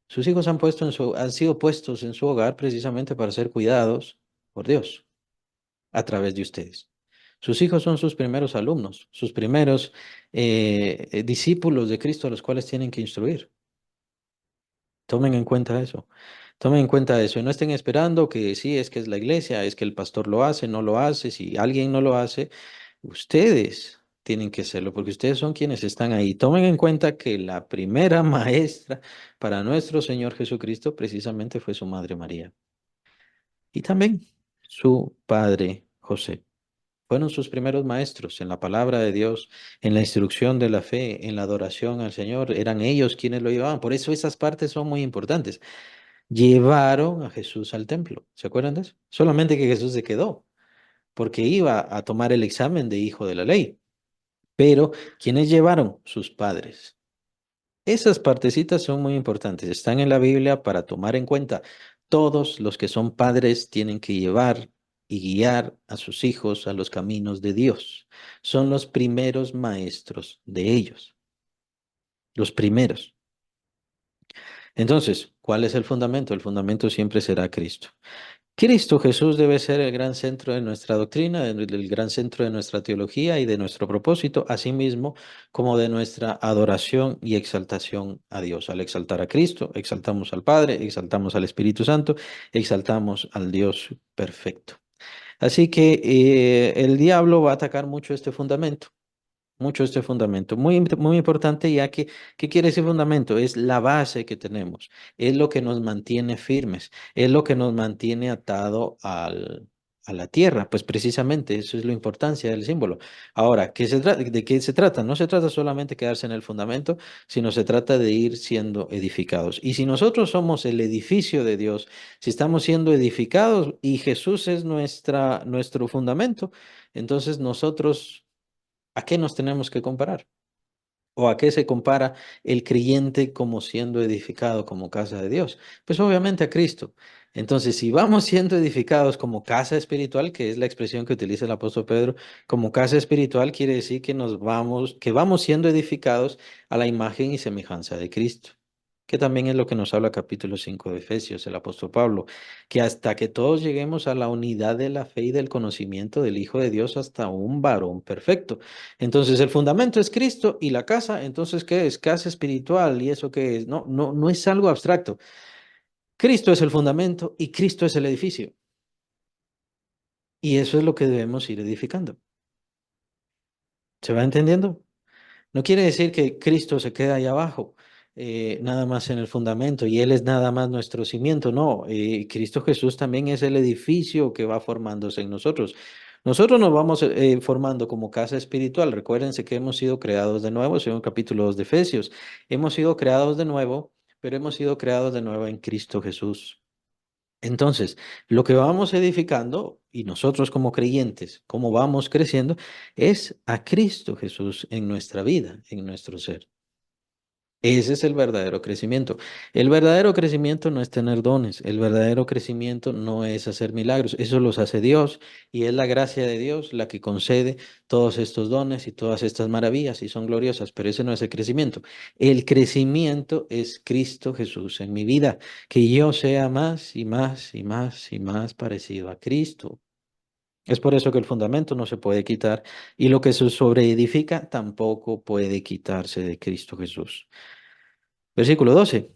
han sido puestos en su hogar precisamente para ser cuidados por Dios a través de ustedes. Sus hijos son sus primeros alumnos, sus primeros discípulos de Cristo a los cuales tienen que instruir. Tomen en cuenta eso. Tomen en cuenta eso y no estén esperando que sí, es que es la iglesia, es que el pastor lo hace, no lo hace. Si alguien no lo hace, ustedes tienen que hacerlo porque ustedes son quienes están ahí. Tomen en cuenta que la primera maestra para nuestro Señor Jesucristo precisamente fue su madre María y también su padre José. Fueron sus primeros maestros en la palabra de Dios, en la instrucción de la fe, en la adoración al Señor. Eran ellos quienes lo llevaban. Por eso esas partes son muy importantes. Llevaron a Jesús al templo. ¿Se acuerdan de eso? Solamente que Jesús se quedó, porque iba a tomar el examen de hijo de la ley. Pero, ¿quiénes llevaron? Sus padres. Esas partecitas son muy importantes. Están en la Biblia para tomar en cuenta. Todos los que son padres tienen que llevar y guiar a sus hijos a los caminos de Dios. Son los primeros maestros de ellos. Los primeros. Entonces, ¿cuál es el fundamento? El fundamento siempre será Cristo. Cristo Jesús debe ser el gran centro de nuestra doctrina, el gran centro de nuestra teología y de nuestro propósito, asimismo como de nuestra adoración y exaltación a Dios. Al exaltar a Cristo, exaltamos al Padre, exaltamos al Espíritu Santo, exaltamos al Dios perfecto. Así que el diablo va a atacar mucho este fundamento. Mucho este fundamento, muy importante, ya que, ¿qué quiere ese fundamento? Es la base que tenemos, es lo que nos mantiene firmes, es lo que nos mantiene atado a la tierra, pues precisamente eso es la importancia del símbolo. Ahora, ¿de qué se trata? No se trata solamente de quedarse en el fundamento, sino se trata de ir siendo edificados. Y si nosotros somos el edificio de Dios, si estamos siendo edificados y Jesús es nuestro fundamento, entonces nosotros ¿a qué nos tenemos que comparar? ¿O a qué se compara el creyente como siendo edificado como casa de Dios? Pues obviamente a Cristo. Entonces, si vamos siendo edificados como casa espiritual, que es la expresión que utiliza el apóstol Pedro, como casa espiritual quiere decir que que vamos siendo edificados a la imagen y semejanza de Cristo. que también es lo que nos habla capítulo 5 de Efesios, el apóstol Pablo, que hasta que todos lleguemos a la unidad de la fe y del conocimiento del Hijo de Dios, hasta un varón perfecto. Entonces, el fundamento es Cristo y la casa, entonces, ¿qué es? Casa espiritual, ¿y eso qué es? No, no, no es algo abstracto. Cristo es el fundamento y Cristo es el edificio. Y eso es lo que debemos ir edificando. ¿Se va entendiendo? No quiere decir que Cristo se queda ahí abajo, nada más en el fundamento, y Él es nada más nuestro cimiento. No, Cristo Jesús también es el edificio que va formándose en nosotros. Nosotros nos vamos formando como casa espiritual. Recuérdense que hemos sido creados de nuevo, según capítulo 2 de Efesios. Hemos sido creados de nuevo, pero hemos sido creados de nuevo en Cristo Jesús. Entonces, lo que vamos edificando y nosotros como creyentes, cómo vamos creciendo, es a Cristo Jesús en nuestra vida, en nuestro ser. Ese es el verdadero crecimiento. El verdadero crecimiento no es tener dones, el verdadero crecimiento no es hacer milagros, eso los hace Dios y es la gracia de Dios la que concede todos estos dones y todas estas maravillas y son gloriosas, pero ese no es el crecimiento. El crecimiento es Cristo Jesús en mi vida, que yo sea más y más y más y más parecido a Cristo. Es por eso que el fundamento no se puede quitar y lo que se sobreedifica tampoco puede quitarse de Cristo Jesús. Versículo 12.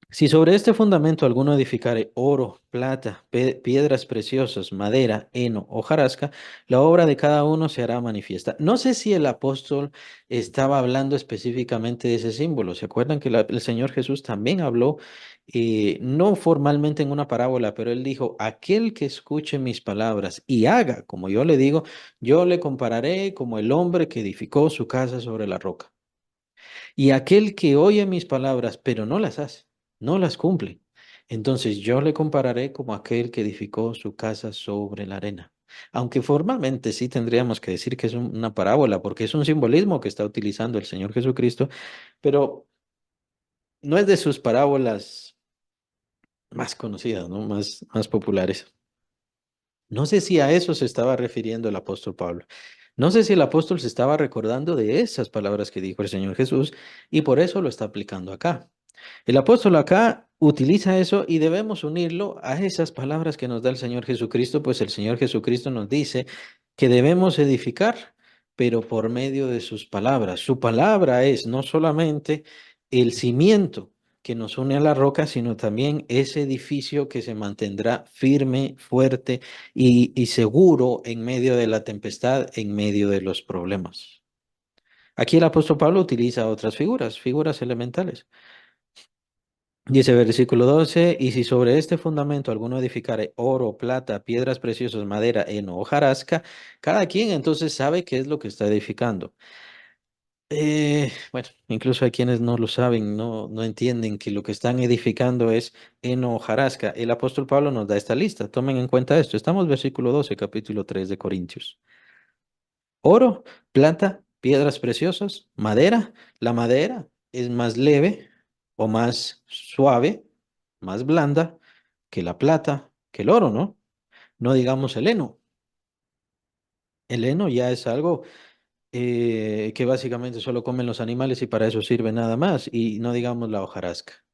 Si sobre este fundamento alguno edificare oro, plata, piedras preciosas, madera, heno, hojarasca, la obra de cada uno se hará manifiesta. No sé si el apóstol estaba hablando específicamente de ese símbolo. ¿Se acuerdan que el Señor Jesús también habló, no formalmente en una parábola, pero él dijo, aquel que escuche mis palabras y haga como yo le digo, yo le compararé como el hombre que edificó su casa sobre la roca. Y aquel que oye mis palabras, pero no las hace, no las cumple, entonces yo le compararé como aquel que edificó su casa sobre la arena. Aunque formalmente sí tendríamos que decir que es una parábola, porque es un simbolismo que está utilizando el Señor Jesucristo, pero no es de sus parábolas más conocidas, ¿no? Más populares. No sé si a eso se estaba refiriendo el apóstol Pablo. No sé si el apóstol se estaba recordando de esas palabras que dijo el Señor Jesús y por eso lo está aplicando acá. El apóstol acá utiliza eso y debemos unirlo a esas palabras que nos da el Señor Jesucristo, pues el Señor Jesucristo nos dice que debemos edificar, pero por medio de sus palabras. Su palabra es no solamente el cimiento que nos une a la roca, sino también ese edificio que se mantendrá firme, fuerte y seguro en medio de la tempestad, en medio de los problemas. Aquí el apóstol Pablo utiliza otras figuras, figuras elementales. Dice versículo 12, y si sobre este fundamento alguno edificare oro, plata, piedras preciosas, madera, heno, hojarasca, cada quien entonces sabe qué es lo que está edificando. Bueno, incluso hay quienes no lo saben, no entienden que lo que están edificando es heno, hojarasca. El apóstol Pablo nos da esta lista, tomen en cuenta esto. Estamos versículo 12, capítulo 3 de Corintios. Oro, plata, piedras preciosas, madera. La madera es más leve o más suave, más blanda que la plata, que el oro, ¿no? No digamos el heno. El heno ya es algo que básicamente solo comen los animales y para eso sirve nada más. Y no digamos la hojarasca.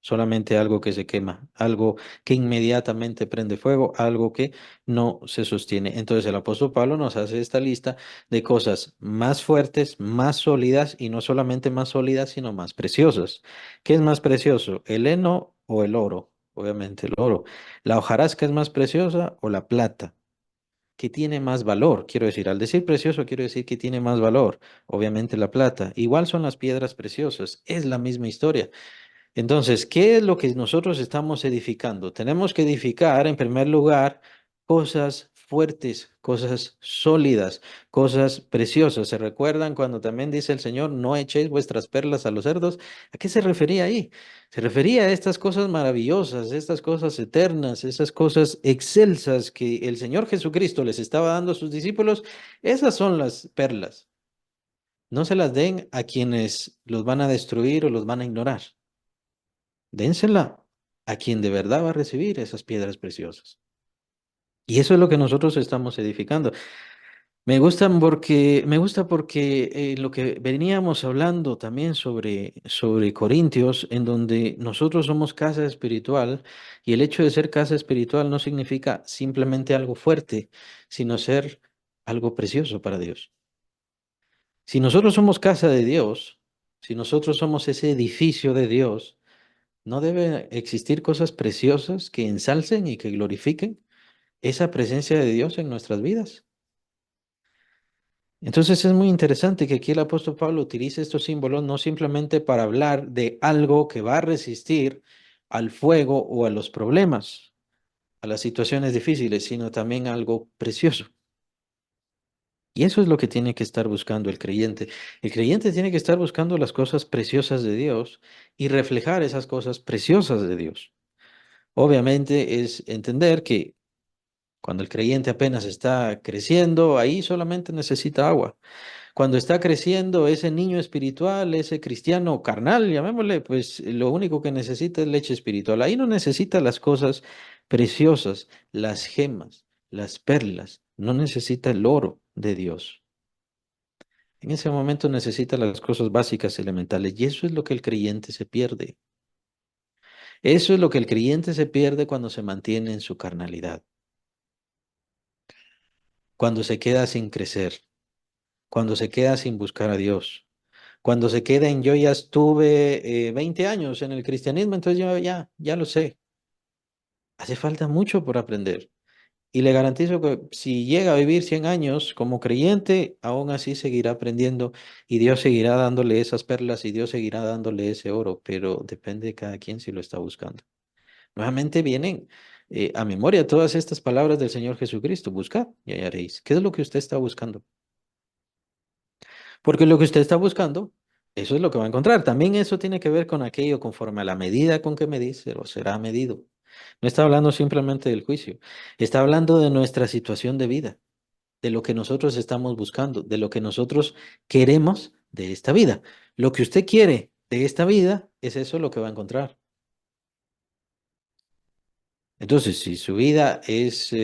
Solamente algo que se quema, algo que inmediatamente prende fuego, algo que no se sostiene. Entonces el apóstol Pablo nos hace esta lista de cosas más fuertes, más sólidas y no solamente más sólidas, sino más preciosas. ¿Qué es más precioso, el heno o el oro? Obviamente el oro. ¿La hojarasca es más preciosa o la plata? ¿Qué tiene más valor? Quiero decir, al decir precioso, quiero decir que tiene más valor. Obviamente la plata. Igual son las piedras preciosas. Es la misma historia. Entonces, ¿qué es lo que nosotros estamos edificando? Tenemos que edificar, en primer lugar, cosas fuertes, cosas sólidas, cosas preciosas. ¿Se recuerdan cuando también dice el Señor, no echéis vuestras perlas a los cerdos? ¿A qué se refería ahí? Se refería a estas cosas maravillosas, estas cosas eternas, esas cosas excelsas que el Señor Jesucristo les estaba dando a sus discípulos. Esas son las perlas. No se las den a quienes los van a destruir o los van a ignorar. Dénsela a quien de verdad va a recibir esas piedras preciosas. Y eso es lo que nosotros estamos edificando. Me gusta porque lo que veníamos hablando también sobre Corintios, en donde nosotros somos casa espiritual, y el hecho de ser casa espiritual no significa simplemente algo fuerte, sino ser algo precioso para Dios. Si nosotros somos casa de Dios, si nosotros somos ese edificio de Dios, no debe existir cosas preciosas que ensalcen y que glorifiquen esa presencia de Dios en nuestras vidas. Entonces es muy interesante que aquí el apóstol Pablo utilice estos símbolos no simplemente para hablar de algo que va a resistir al fuego o a los problemas, a las situaciones difíciles, sino también algo precioso. Y eso es lo que tiene que estar buscando el creyente. El creyente tiene que estar buscando las cosas preciosas de Dios y reflejar esas cosas preciosas de Dios. Obviamente es entender que cuando el creyente apenas está creciendo, ahí solamente necesita agua. Cuando está creciendo ese niño espiritual, ese cristiano carnal, llamémosle, pues lo único que necesita es leche espiritual. Ahí no necesita las cosas preciosas, las gemas, las perlas, no necesita el oro de Dios. En ese momento necesita las cosas básicas, elementales, y eso es lo que el creyente se pierde. Eso es lo que el creyente se pierde cuando se mantiene en su carnalidad, cuando se queda sin crecer, cuando se queda sin buscar a Dios. Cuando se queda en yo ya estuve 20 años en el cristianismo, entonces yo ya lo sé. Hace falta mucho por aprender. Y le garantizo que si llega a vivir 100 años como creyente, aún así seguirá aprendiendo y Dios seguirá dándole esas perlas y Dios seguirá dándole ese oro, pero depende de cada quien si lo está buscando. Nuevamente vienen a memoria todas estas palabras del Señor Jesucristo. Buscad y hallaréis. ¿Qué es lo que usted está buscando? Porque lo que usted está buscando, eso es lo que va a encontrar. También eso tiene que ver con aquello conforme a la medida con que medís, o será medido. No está hablando simplemente del juicio, está hablando de nuestra situación de vida, de lo que nosotros estamos buscando, de lo que nosotros queremos de esta vida. Lo que usted quiere de esta vida es eso lo que va a encontrar. Entonces, si su vida es,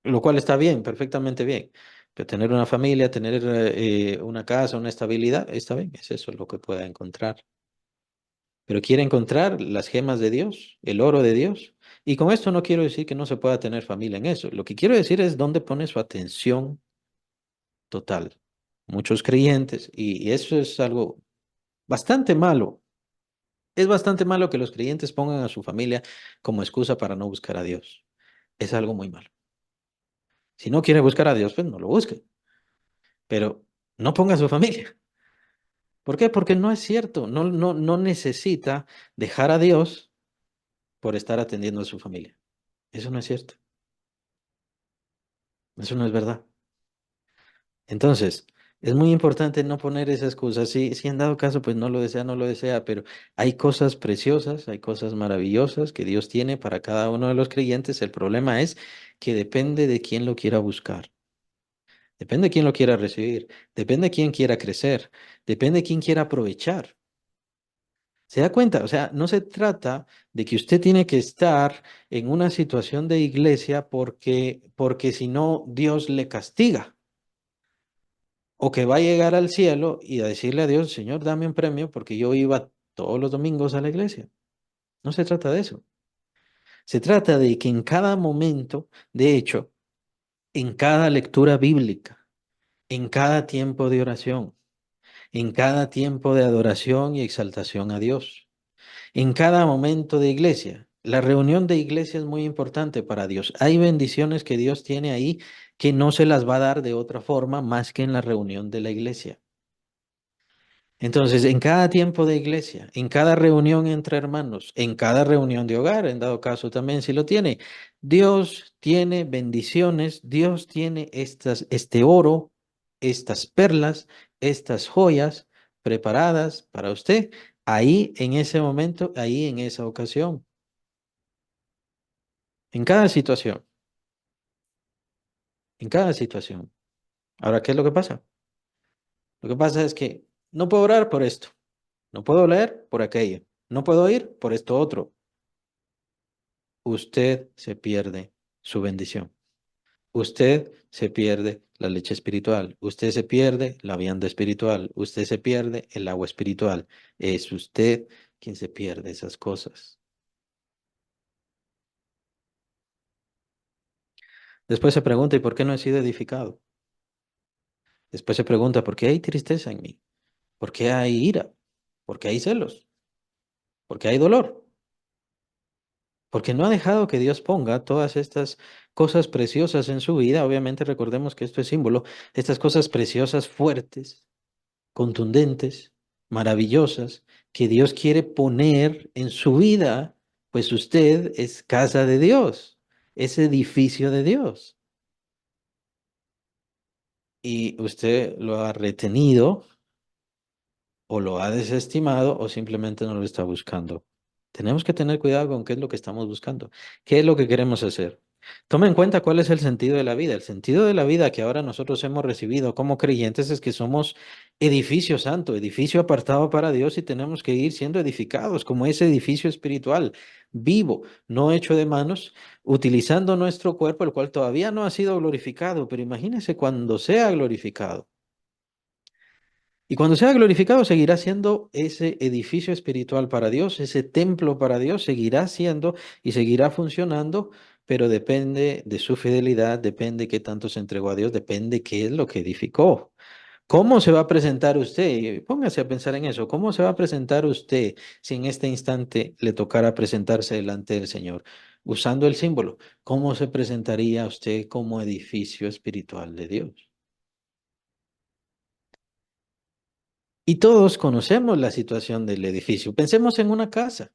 lo cual está bien, perfectamente bien, pero tener una familia, tener una casa, una estabilidad, está bien, es eso lo que pueda encontrar. Pero quiere encontrar las gemas de Dios, el oro de Dios. Y con esto no quiero decir que no se pueda tener familia en eso. Lo que quiero decir es dónde pone su atención total. Muchos creyentes, y eso es algo bastante malo. Es bastante malo que los creyentes pongan a su familia como excusa para no buscar a Dios. Es algo muy malo. Si no quiere buscar a Dios, pues no lo busque. Pero no ponga a su familia. ¿Por qué? Porque no es cierto. No necesita dejar a Dios por estar atendiendo a su familia. Eso no es cierto. Eso no es verdad. Entonces, es muy importante no poner esa excusa. Si en dado caso, pues no lo desea, no lo desea, pero hay cosas preciosas, hay cosas maravillosas que Dios tiene para cada uno de los creyentes. El problema es que depende de quién lo quiera buscar, depende de quién lo quiera recibir, depende de quién quiera crecer, depende de quién quiera aprovechar. ¿Se da cuenta? O sea, no se trata de que usted tiene que estar en una situación de iglesia porque si no, Dios le castiga. O que va a llegar al cielo y a decirle a Dios, Señor, dame un premio porque yo iba todos los domingos a la iglesia. No se trata de eso. Se trata de que en cada momento, de hecho, en cada lectura bíblica, en cada tiempo de oración, en cada tiempo de adoración y exaltación a Dios, en cada momento de iglesia. La reunión de iglesia es muy importante para Dios. Hay bendiciones que Dios tiene ahí que no se las va a dar de otra forma más que en la reunión de la iglesia. Entonces, en cada tiempo de iglesia, en cada reunión entre hermanos, en cada reunión de hogar, en dado caso también si lo tiene, Dios tiene bendiciones, Dios tiene este oro, estas perlas, estas joyas preparadas para usted ahí en ese momento, ahí en esa ocasión, en cada situación, en cada situación. Ahora, ¿qué es lo que pasa? Lo que pasa es que no puedo orar por esto, no puedo leer por aquello, no puedo ir por esto otro. Usted se pierde su bendición. Usted se pierde la leche espiritual, usted se pierde la vianda espiritual, usted se pierde el agua espiritual. Es usted quien se pierde esas cosas. Después se pregunta, ¿y por qué no he sido edificado? Después se pregunta, ¿por qué hay tristeza en mí? ¿Por qué hay ira? ¿Por qué hay celos? ¿Por qué hay dolor? Porque no ha dejado que Dios ponga todas estas cosas preciosas en su vida. Obviamente recordemos que esto es símbolo, estas cosas preciosas, fuertes, contundentes, maravillosas, que Dios quiere poner en su vida, pues usted es casa de Dios, es edificio de Dios. Y usted lo ha retenido o lo ha desestimado o simplemente no lo está buscando. Tenemos que tener cuidado con qué es lo que estamos buscando, qué es lo que queremos hacer. Toma en cuenta cuál es el sentido de la vida. El sentido de la vida que ahora nosotros hemos recibido como creyentes es que somos edificio santo, edificio apartado para Dios y tenemos que ir siendo edificados como ese edificio espiritual, vivo, no hecho de manos, utilizando nuestro cuerpo, el cual todavía no ha sido glorificado, pero imagínese cuando sea glorificado. Y cuando sea glorificado, seguirá siendo ese edificio espiritual para Dios, ese templo para Dios, seguirá siendo y seguirá funcionando, pero depende de su fidelidad, depende qué tanto se entregó a Dios, depende qué es lo que edificó. ¿Cómo se va a presentar usted? Póngase a pensar en eso. ¿Cómo se va a presentar usted si en este instante le tocara presentarse delante del Señor? Usando el símbolo, ¿cómo se presentaría usted como edificio espiritual de Dios? Y todos conocemos la situación del edificio. Pensemos en una casa,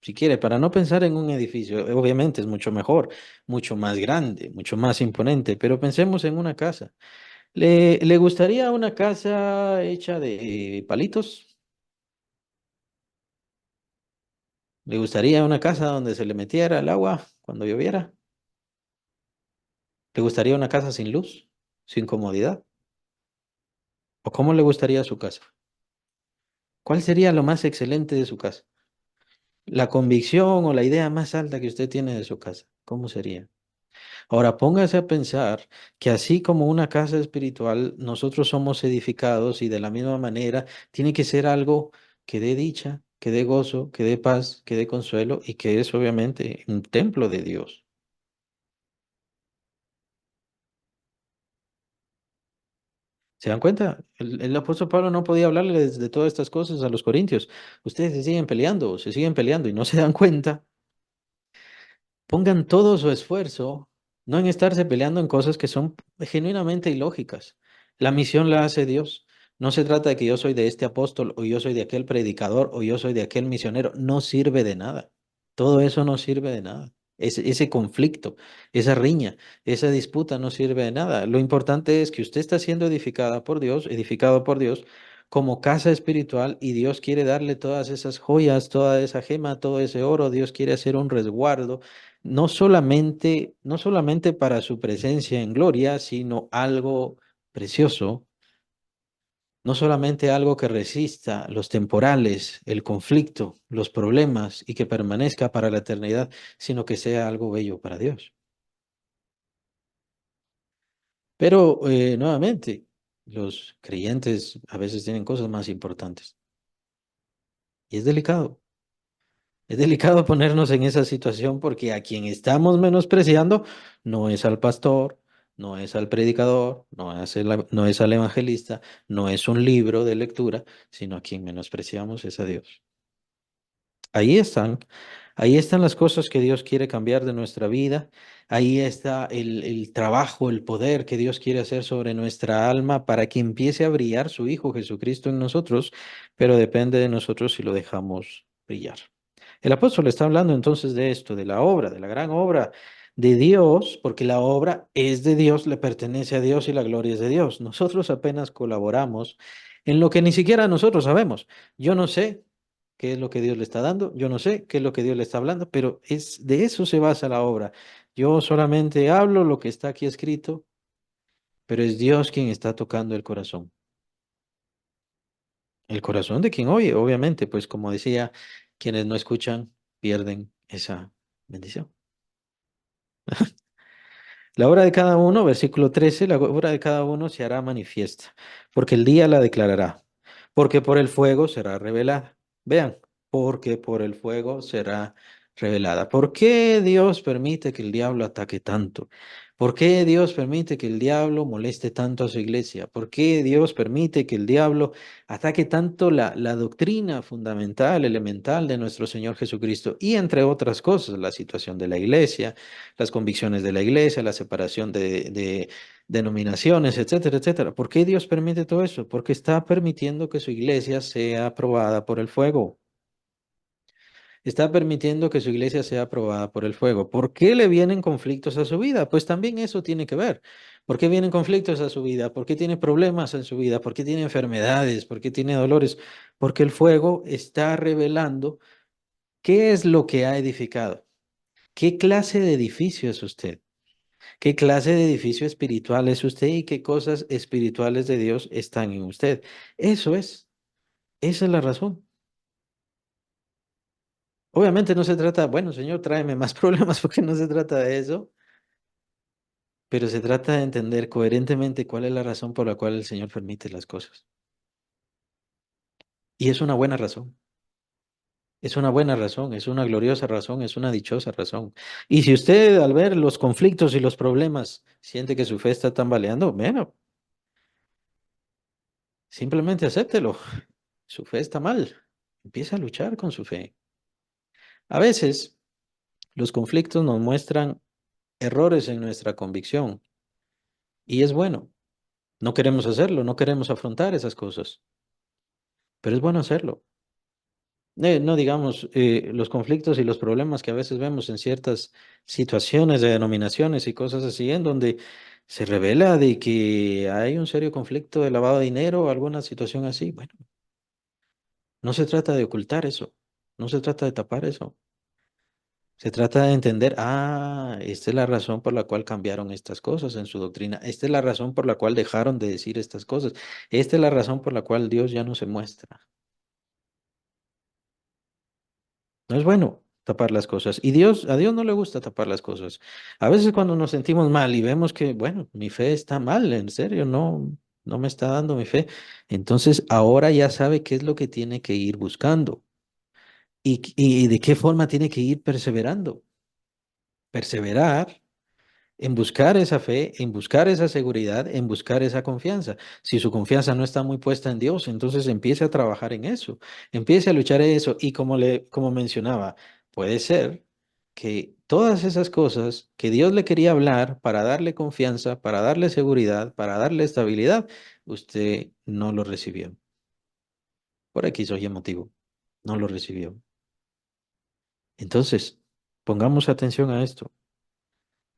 si quiere, para no pensar en un edificio. Obviamente es mucho mejor, mucho más grande, mucho más imponente, pero pensemos en una casa. ¿Le gustaría una casa hecha de palitos? ¿Le gustaría una casa donde se le metiera el agua cuando lloviera? ¿Le gustaría una casa sin luz, sin comodidad? ¿O cómo le gustaría su casa? ¿Cuál sería lo más excelente de su casa? La convicción o la idea más alta que usted tiene de su casa, ¿cómo sería? Ahora póngase a pensar que así como una casa espiritual, nosotros somos edificados y de la misma manera tiene que ser algo que dé dicha, que dé gozo, que dé paz, que dé consuelo y que es obviamente un templo de Dios. ¿Se dan cuenta? El apóstol Pablo no podía hablarles de todas estas cosas a los corintios. Ustedes se siguen peleando y no se dan cuenta. Pongan todo su esfuerzo, no en estarse peleando en cosas que son genuinamente ilógicas. La misión la hace Dios. No se trata de que yo soy de este apóstol o yo soy de aquel predicador o yo soy de aquel misionero. No sirve de nada. Todo eso no sirve de nada. Ese conflicto, esa riña, esa disputa no sirve de nada. Lo importante es que usted está siendo edificada por Dios, edificado por Dios como casa espiritual y Dios quiere darle todas esas joyas, toda esa gema, todo ese oro. Dios quiere hacer un resguardo no solamente para su presencia en gloria, sino algo precioso, no solamente algo que resista los temporales, el conflicto, los problemas y que permanezca para la eternidad, sino que sea algo bello para Dios. Pero nuevamente, los creyentes a veces tienen cosas más importantes y es delicado. Es delicado ponernos en esa situación porque a quien estamos menospreciando no es al pastor, no es al predicador, no es al evangelista, no es un libro de lectura, sino a quien menospreciamos es a Dios. Ahí están, ahí están las cosas que Dios quiere cambiar de nuestra vida, ahí está el trabajo, el poder que Dios quiere hacer sobre nuestra alma para que empiece a brillar su Hijo Jesucristo en nosotros, pero depende de nosotros si lo dejamos brillar. El apóstol está hablando entonces de esto, de la obra, de la gran obra de Dios, porque la obra es de Dios, le pertenece a Dios y la gloria es de Dios. Nosotros apenas colaboramos en lo que ni siquiera nosotros sabemos. Yo no sé qué es lo que Dios le está dando, yo no sé qué es lo que Dios le está hablando, pero de eso se basa la obra. Yo solamente hablo lo que está aquí escrito, pero es Dios quien está tocando el corazón. El corazón de quien oye, obviamente, pues como decía, quienes no escuchan pierden esa bendición. La obra de cada uno, versículo 13, la obra de cada uno se hará manifiesta, porque el día la declarará, porque por el fuego será revelada. Vean, porque por el fuego será revelada. ¿Por qué Dios permite que el diablo ataque tanto? ¿Por qué Dios permite que el diablo moleste tanto a su iglesia? ¿Por qué Dios permite que el diablo ataque tanto la doctrina fundamental, elemental de nuestro Señor Jesucristo? Y entre otras cosas, la situación de la iglesia, las convicciones de la iglesia, la separación de denominaciones, etcétera, etcétera. ¿Por qué Dios permite todo eso? Porque está permitiendo que su iglesia sea aprobada por el fuego. Está permitiendo que su iglesia sea aprobada por el fuego. ¿Por qué le vienen conflictos a su vida? Pues también eso tiene que ver. ¿Por qué vienen conflictos a su vida? ¿Por qué tiene problemas en su vida? ¿Por qué tiene enfermedades? ¿Por qué tiene dolores? Porque el fuego está revelando qué es lo que ha edificado. ¿Qué clase de edificio es usted? ¿Qué clase de edificio espiritual es usted y qué cosas espirituales de Dios están en usted? Eso es, esa es la razón. Obviamente no se trata, bueno, Señor, tráeme más problemas porque no se trata de eso, pero se trata de entender coherentemente cuál es la razón por la cual el Señor permite las cosas. Y es una buena razón, es una buena razón, es una gloriosa razón, es una dichosa razón. Y si usted al ver los conflictos y los problemas siente que su fe está tambaleando, bueno, simplemente acéptelo. Su fe está mal. Empieza a luchar con su fe. A veces los conflictos nos muestran errores en nuestra convicción y es bueno. No queremos hacerlo, no queremos afrontar esas cosas, pero es bueno hacerlo. No digamos los conflictos y los problemas que a veces vemos en ciertas situaciones de denominaciones y cosas así, en donde se revela de que hay un serio conflicto de lavado de dinero o alguna situación así. Bueno, no se trata de ocultar eso, no se trata de tapar eso. Se trata de entender, esta es la razón por la cual cambiaron estas cosas en su doctrina, esta es la razón por la cual dejaron de decir estas cosas, esta es la razón por la cual Dios ya no se muestra. No es bueno tapar las cosas y a Dios no le gusta tapar las cosas. A veces cuando nos sentimos mal y vemos que, bueno, mi fe está mal, en serio, no me está dando mi fe, entonces ahora ya sabe qué es lo que tiene que ir buscando y de qué forma tiene que ir perseverando. Perseverar en buscar esa fe, en buscar esa seguridad, en buscar esa confianza. Si su confianza no está muy puesta en Dios, entonces empiece a trabajar en eso, empiece a luchar en eso. Y como mencionaba, puede ser que todas esas cosas que Dios le quería hablar para darle confianza, para darle seguridad, para darle estabilidad, usted no lo recibió. Por aquí soy emotivo, no lo recibió. Entonces, pongamos atención a esto.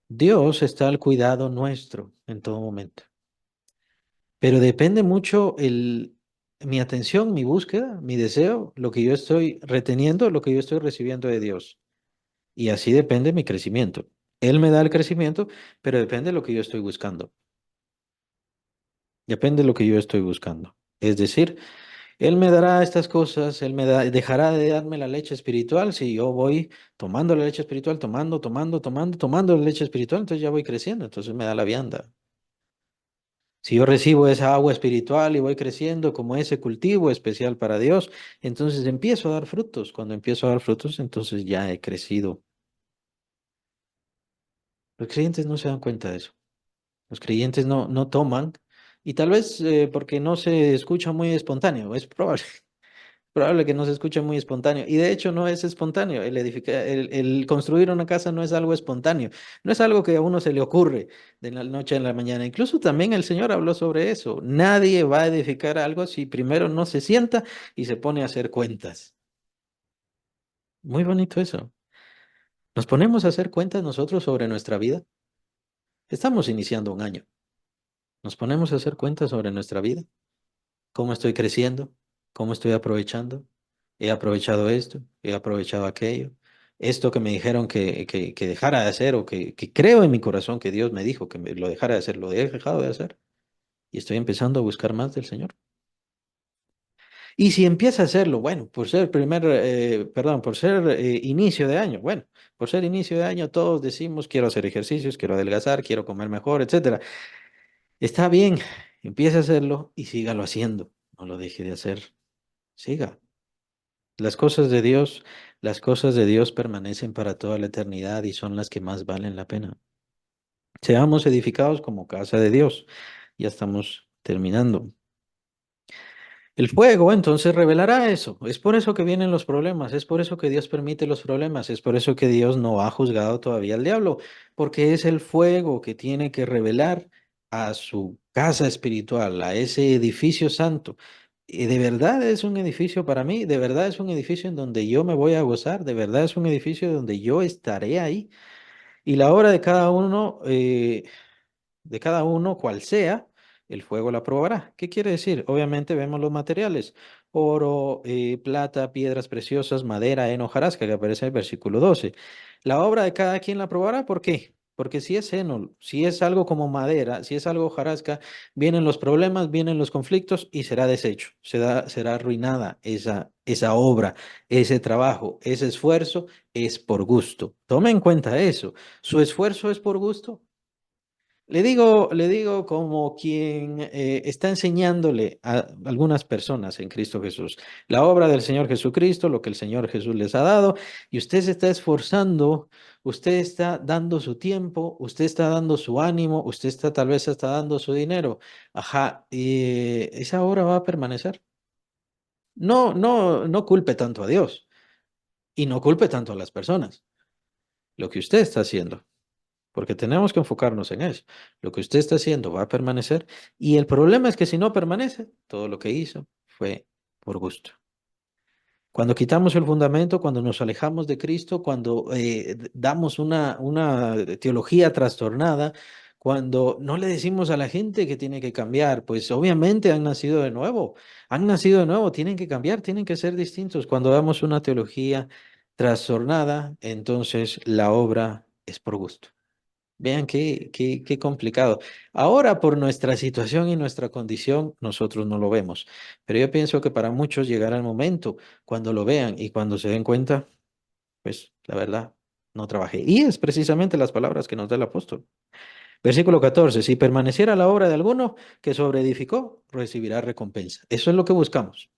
Dios está al cuidado nuestro en todo momento. Pero depende mucho mi atención, mi búsqueda, mi deseo, lo que yo estoy reteniendo, lo que yo estoy recibiendo de Dios. Y así depende mi crecimiento. Él me da el crecimiento, pero depende de lo que yo estoy buscando. Depende de lo que yo estoy buscando. Es decir, Él me dará estas cosas, dejará de darme la leche espiritual si yo voy tomando la leche espiritual, tomando la leche espiritual, entonces ya voy creciendo, entonces me da la vianda. Si yo recibo esa agua espiritual y voy creciendo como ese cultivo especial para Dios, entonces empiezo a dar frutos. Cuando empiezo a dar frutos, entonces ya he crecido. Los creyentes no se dan cuenta de eso. Los creyentes no toman, y tal vez porque no se escucha muy espontáneo, es probable. Probable que no se escuche muy espontáneo. Y de hecho no es espontáneo. El construir una casa no es algo espontáneo. No es algo que a uno se le ocurre de la noche a la mañana. Incluso también el Señor habló sobre eso. Nadie va a edificar algo si primero no se sienta y se pone a hacer cuentas. Muy bonito eso. Nos ponemos a hacer cuentas nosotros sobre nuestra vida. Estamos iniciando un año. Nos ponemos a hacer cuentas sobre nuestra vida. ¿Cómo estoy creciendo? ¿Cómo estoy aprovechando? He aprovechado esto, he aprovechado aquello. Esto que me dijeron que dejara de hacer o que creo en mi corazón que Dios me dijo que lo dejara de hacer, lo he dejado de hacer y estoy empezando a buscar más del Señor. Y si empieza a hacerlo, bueno, por ser perdón, por ser inicio de año, bueno, por ser inicio de año todos decimos quiero hacer ejercicios, quiero adelgazar, quiero comer mejor, etcétera. Está bien, empiece a hacerlo y sígalo haciendo. No lo deje de hacer. Siga. Las cosas de Dios, las cosas de Dios permanecen para toda la eternidad y son las que más valen la pena. Seamos edificados como casa de Dios. Ya estamos terminando. El fuego entonces revelará eso. Es por eso que vienen los problemas, es por eso que Dios permite los problemas, es por eso que Dios no ha juzgado todavía al diablo, porque es el fuego que tiene que revelar a su casa espiritual, a ese edificio santo. Y de verdad es un edificio para mí, de verdad es un edificio en donde yo me voy a gozar, de verdad es un edificio donde yo estaré ahí. Y la obra de cada uno, cual sea, el fuego la probará. ¿Qué quiere decir? Obviamente vemos los materiales: oro, plata, piedras preciosas, madera, heno, hojarasca, que aparece en el versículo 12. La obra de cada quien la probará. ¿Por qué? Porque si es heno, si es algo como madera, si es algo hojarasca, vienen los problemas, vienen los conflictos y será deshecho, será arruinada esa obra, ese trabajo, ese esfuerzo es por gusto. Tome en cuenta eso. ¿Su esfuerzo es por gusto? Le digo como quien está enseñándole a algunas personas en Cristo Jesús la obra del Señor Jesucristo, lo que el Señor Jesús les ha dado, y usted se está esforzando, usted está dando su tiempo, usted está dando su ánimo, usted está tal vez está dando su dinero. Ajá, y esa obra va a permanecer. No culpe tanto a Dios y no culpe tanto a las personas. Lo que usted está haciendo, porque tenemos que enfocarnos en eso. Lo que usted está haciendo va a permanecer y el problema es que si no permanece, todo lo que hizo fue por gusto. Cuando quitamos el fundamento, cuando nos alejamos de Cristo, cuando damos una teología trastornada, cuando no le decimos a la gente que tiene que cambiar, pues obviamente han nacido de nuevo, tienen que cambiar, tienen que ser distintos. Cuando damos una teología trastornada, entonces la obra es por gusto. Vean qué complicado. Ahora, por nuestra situación y nuestra condición, nosotros no lo vemos. Pero yo pienso que para muchos llegará el momento cuando lo vean y cuando se den cuenta, pues la verdad, no trabajé. Y es precisamente las palabras que nos da el apóstol. Versículo 14: si permaneciera la obra de alguno que sobreedificó, recibirá recompensa. Eso es lo que buscamos.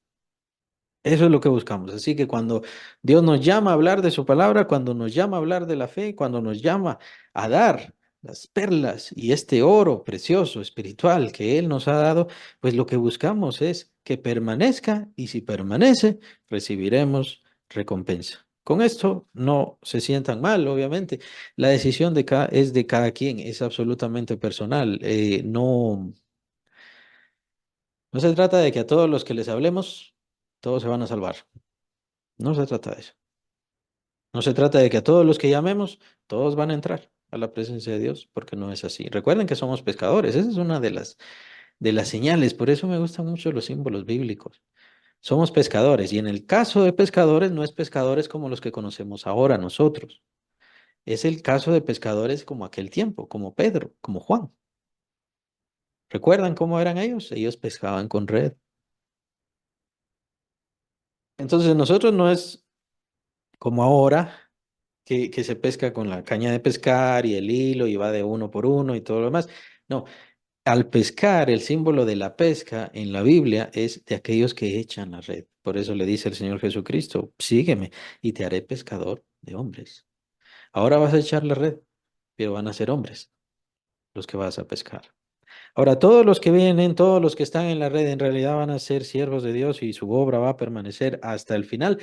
Eso es lo que buscamos. Así que cuando Dios nos llama a hablar de su palabra, cuando nos llama a hablar de la fe, cuando nos llama a dar las perlas y este oro precioso, espiritual que Él nos ha dado, pues lo que buscamos es que permanezca y si permanece, recibiremos recompensa. Con esto no se sientan mal, obviamente. La decisión es de cada quien, es absolutamente personal. No se trata de que a todos los que les hablemos, todos se van a salvar. No se trata de eso. No se trata de que a todos los que llamemos, todos van a entrar a la presencia de Dios, porque no es así. Recuerden que somos pescadores. Esa es una de las señales. Por eso me gustan mucho los símbolos bíblicos. Somos pescadores. Y en el caso de pescadores, no es pescadores como los que conocemos ahora nosotros. Es el caso de pescadores como aquel tiempo, como Pedro, como Juan. ¿Recuerdan cómo eran ellos? Ellos pescaban con red. Entonces nosotros no es como ahora que se pesca con la caña de pescar y el hilo y va de uno por uno y todo lo demás. No, al pescar, el símbolo de la pesca en la Biblia es de aquellos que echan la red. Por eso le dice el Señor Jesucristo, sígueme y te haré pescador de hombres. Ahora vas a echar la red, pero van a ser hombres los que vas a pescar. Ahora, todos los que vienen, todos los que están en la red, en realidad van a ser siervos de Dios y su obra va a permanecer hasta el final.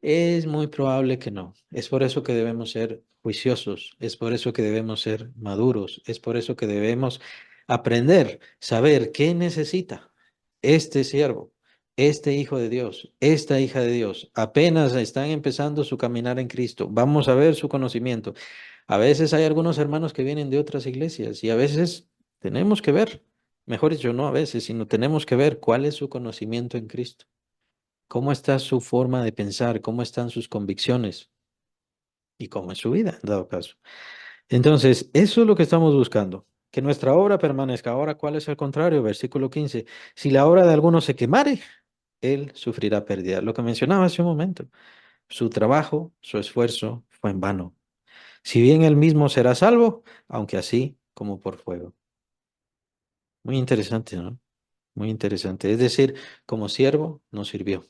Es muy probable que no. Es por eso que debemos ser juiciosos, es por eso que debemos ser maduros, es por eso que debemos aprender, saber qué necesita este siervo, este hijo de Dios, esta hija de Dios. Apenas están empezando su caminar en Cristo. Vamos a ver su conocimiento. A veces hay algunos hermanos que vienen de otras iglesias y a veces tenemos que ver, mejor dicho, no a veces, sino tenemos que ver cuál es su conocimiento en Cristo. ¿Cómo está su forma de pensar? ¿Cómo están sus convicciones? ¿Y cómo es su vida, en dado caso? Entonces, eso es lo que estamos buscando, que nuestra obra permanezca. Ahora, ¿cuál es el contrario? Versículo 15: si la obra de alguno se quemare, él sufrirá pérdida. Lo que mencionaba hace un momento, su trabajo, su esfuerzo fue en vano. Si bien él mismo será salvo, aunque así como por fuego. Muy interesante, ¿no? Muy interesante. Es decir, como siervo no sirvió,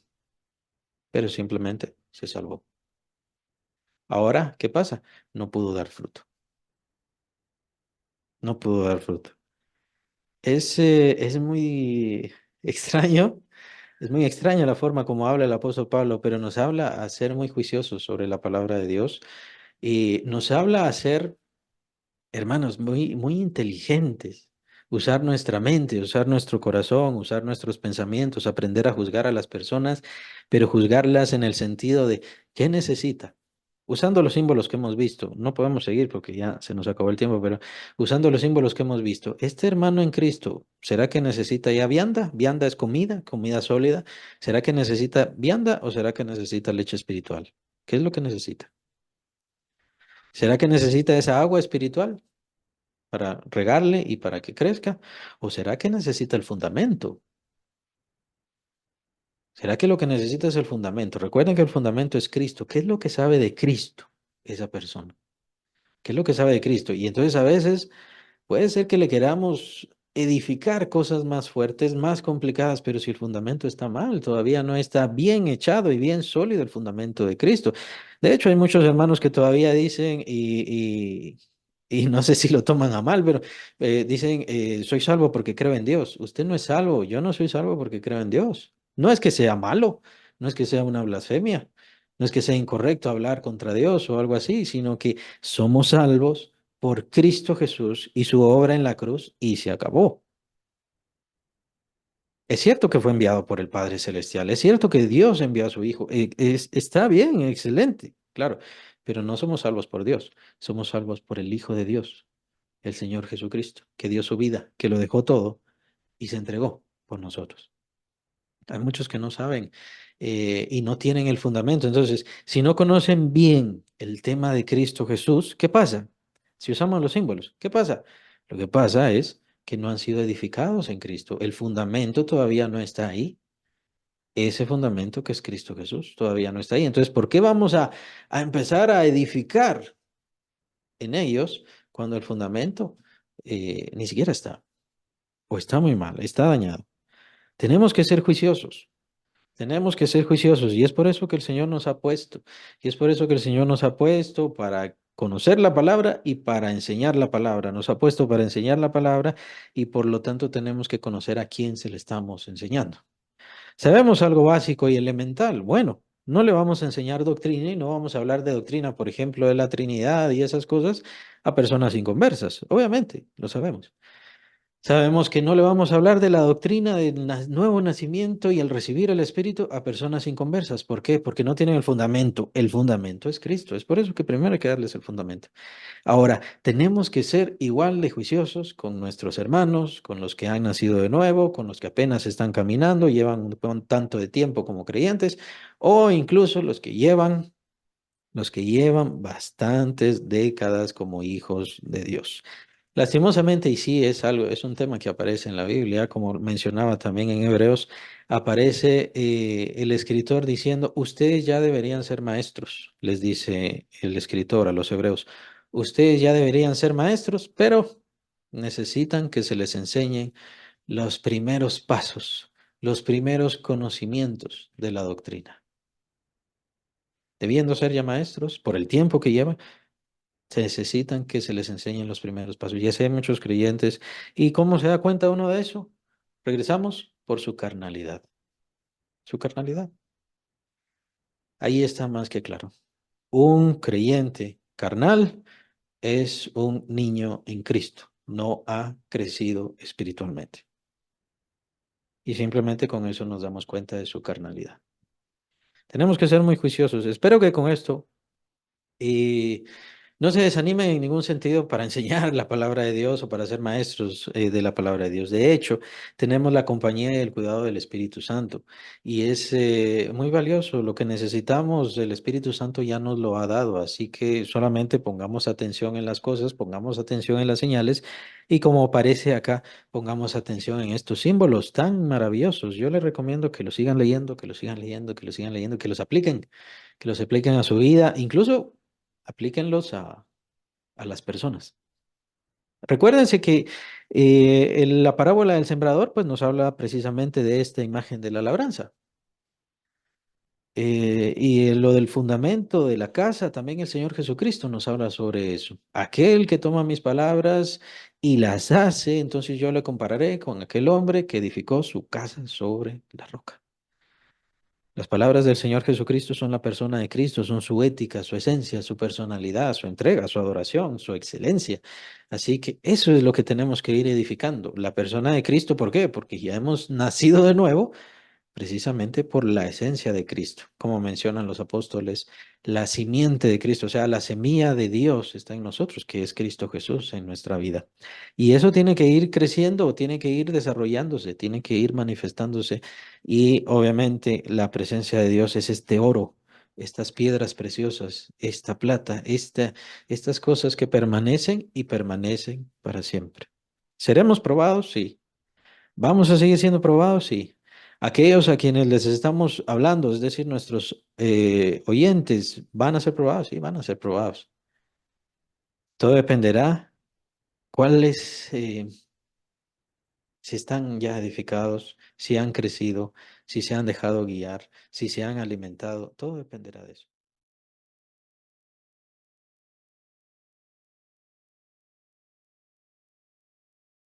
pero simplemente se salvó. Ahora, ¿qué pasa? No pudo dar fruto. No pudo dar fruto. Es muy extraño, es muy extraña la forma como habla el apóstol Pablo, pero nos habla a ser muy juiciosos sobre la palabra de Dios y nos habla a ser, hermanos, muy inteligentes, usar nuestra mente, usar nuestro corazón, usar nuestros pensamientos, aprender a juzgar a las personas, pero juzgarlas en el sentido de ¿qué necesita? Usando los símbolos que hemos visto, no podemos seguir porque ya se nos acabó el tiempo, pero usando los símbolos que hemos visto, este hermano en Cristo, ¿será que necesita ya vianda? ¿Vianda es comida, comida sólida? ¿Será que necesita vianda o será que necesita leche espiritual? ¿Qué es lo que necesita? ¿Será que necesita esa agua espiritual para regarle y para que crezca? ¿O será que necesita el fundamento? ¿Será que lo que necesita es el fundamento? Recuerden que el fundamento es Cristo. ¿Qué es lo que sabe de Cristo esa persona? ¿Qué es lo que sabe de Cristo? Y entonces a veces puede ser que le queramos edificar cosas más fuertes, más complicadas, pero si el fundamento está mal, todavía no está bien echado y bien sólido el fundamento de Cristo. De hecho, hay muchos hermanos que todavía dicen, y no sé si lo toman a mal, pero dicen, soy salvo porque creo en Dios. Usted no es salvo, yo no soy salvo porque creo en Dios. No es que sea malo, no es que sea una blasfemia, no es que sea incorrecto hablar contra Dios o algo así, sino que somos salvos por Cristo Jesús y su obra en la cruz y se acabó. Es cierto que fue enviado por el Padre Celestial, es cierto que Dios envió a su Hijo, está bien, excelente, claro, pero no somos salvos por Dios, somos salvos por el Hijo de Dios, el Señor Jesucristo, que dio su vida, que lo dejó todo y se entregó por nosotros. Hay muchos que no saben y no tienen el fundamento. Entonces, si no conocen bien el tema de Cristo Jesús, ¿qué pasa? Si usamos los símbolos, ¿qué pasa? Lo que pasa es que no han sido edificados en Cristo. El fundamento todavía no está ahí. Ese fundamento que es Cristo Jesús todavía no está ahí. Entonces, ¿por qué vamos a empezar a edificar en ellos cuando el fundamento ni siquiera está? O está muy mal, está dañado. Tenemos que ser juiciosos. Tenemos que ser juiciosos y es por eso que el Señor nos ha puesto. Y es por eso que el Señor nos ha puesto para conocer la palabra y para enseñar la palabra. Nos ha puesto para enseñar la palabra y por lo tanto tenemos que conocer a quién se le estamos enseñando. Sabemos algo básico y elemental. Bueno, no le vamos a enseñar doctrina y no vamos a hablar de doctrina, por ejemplo, de la Trinidad y esas cosas a personas inconversas. Obviamente, lo sabemos. Sabemos que no le vamos a hablar de la doctrina del nuevo nacimiento y el recibir el Espíritu a personas inconversas. ¿Por qué? Porque no tienen el fundamento. El fundamento es Cristo. Es por eso que primero hay que darles el fundamento. Ahora, tenemos que ser igual de juiciosos con nuestros hermanos, con los que han nacido de nuevo, con los que apenas están caminando, llevan un tanto de tiempo como creyentes, o incluso los que llevan bastantes décadas como hijos de Dios. Lastimosamente, y sí es algo, es un tema que aparece en la Biblia, como mencionaba también en Hebreos, aparece el escritor diciendo, ustedes ya deberían ser maestros, les dice el escritor a los hebreos, ustedes ya deberían ser maestros, pero necesitan que se les enseñen los primeros pasos, los primeros conocimientos de la doctrina. Debiendo ser ya maestros por el tiempo que llevan, se necesitan que se les enseñen los primeros pasos. Ya sé, hay muchos creyentes. ¿Y cómo se da cuenta uno de eso? Regresamos por su carnalidad. Su carnalidad. Ahí está más que claro. Un creyente carnal es un niño en Cristo. No ha crecido espiritualmente. Y simplemente con eso nos damos cuenta de su carnalidad. Tenemos que ser muy juiciosos. Espero que con esto No se desanimen en ningún sentido para enseñar la palabra de Dios o para ser maestros de la palabra de Dios. De hecho, tenemos la compañía y el cuidado del Espíritu Santo y es muy valioso. Lo que necesitamos, el Espíritu Santo ya nos lo ha dado, así que solamente pongamos atención en las cosas, pongamos atención en las señales y como aparece acá, pongamos atención en estos símbolos tan maravillosos. Yo les recomiendo que los sigan leyendo, que los sigan leyendo, que los sigan leyendo, que los apliquen a su vida, incluso aplíquenlos a las personas. Recuérdense que la parábola del sembrador pues nos habla precisamente de esta imagen de la labranza. Lo del fundamento de la casa, también el Señor Jesucristo nos habla sobre eso. Aquel que toma mis palabras y las hace, entonces yo le compararé con aquel hombre que edificó su casa sobre la roca. Las palabras del Señor Jesucristo son la persona de Cristo, son su ética, su esencia, su personalidad, su entrega, su adoración, su excelencia. Así que eso es lo que tenemos que ir edificando. La persona de Cristo, ¿por qué? Porque ya hemos nacido de nuevo precisamente por la esencia de Cristo, como mencionan los apóstoles, la simiente de Cristo, o sea, la semilla de Dios está en nosotros, que es Cristo Jesús en nuestra vida. Y eso tiene que ir creciendo, o tiene que ir desarrollándose, tiene que ir manifestándose. Y obviamente la presencia de Dios es este oro, estas piedras preciosas, esta plata, estas cosas que permanecen y permanecen para siempre. ¿Seremos probados? Sí. ¿Vamos a seguir siendo probados? Sí. Aquellos a quienes les estamos hablando, es decir, nuestros oyentes, ¿van a ser probados? Sí, van a ser probados. Todo dependerá cuáles, si están ya edificados, si han crecido, si se han dejado guiar, si se han alimentado, todo dependerá de eso.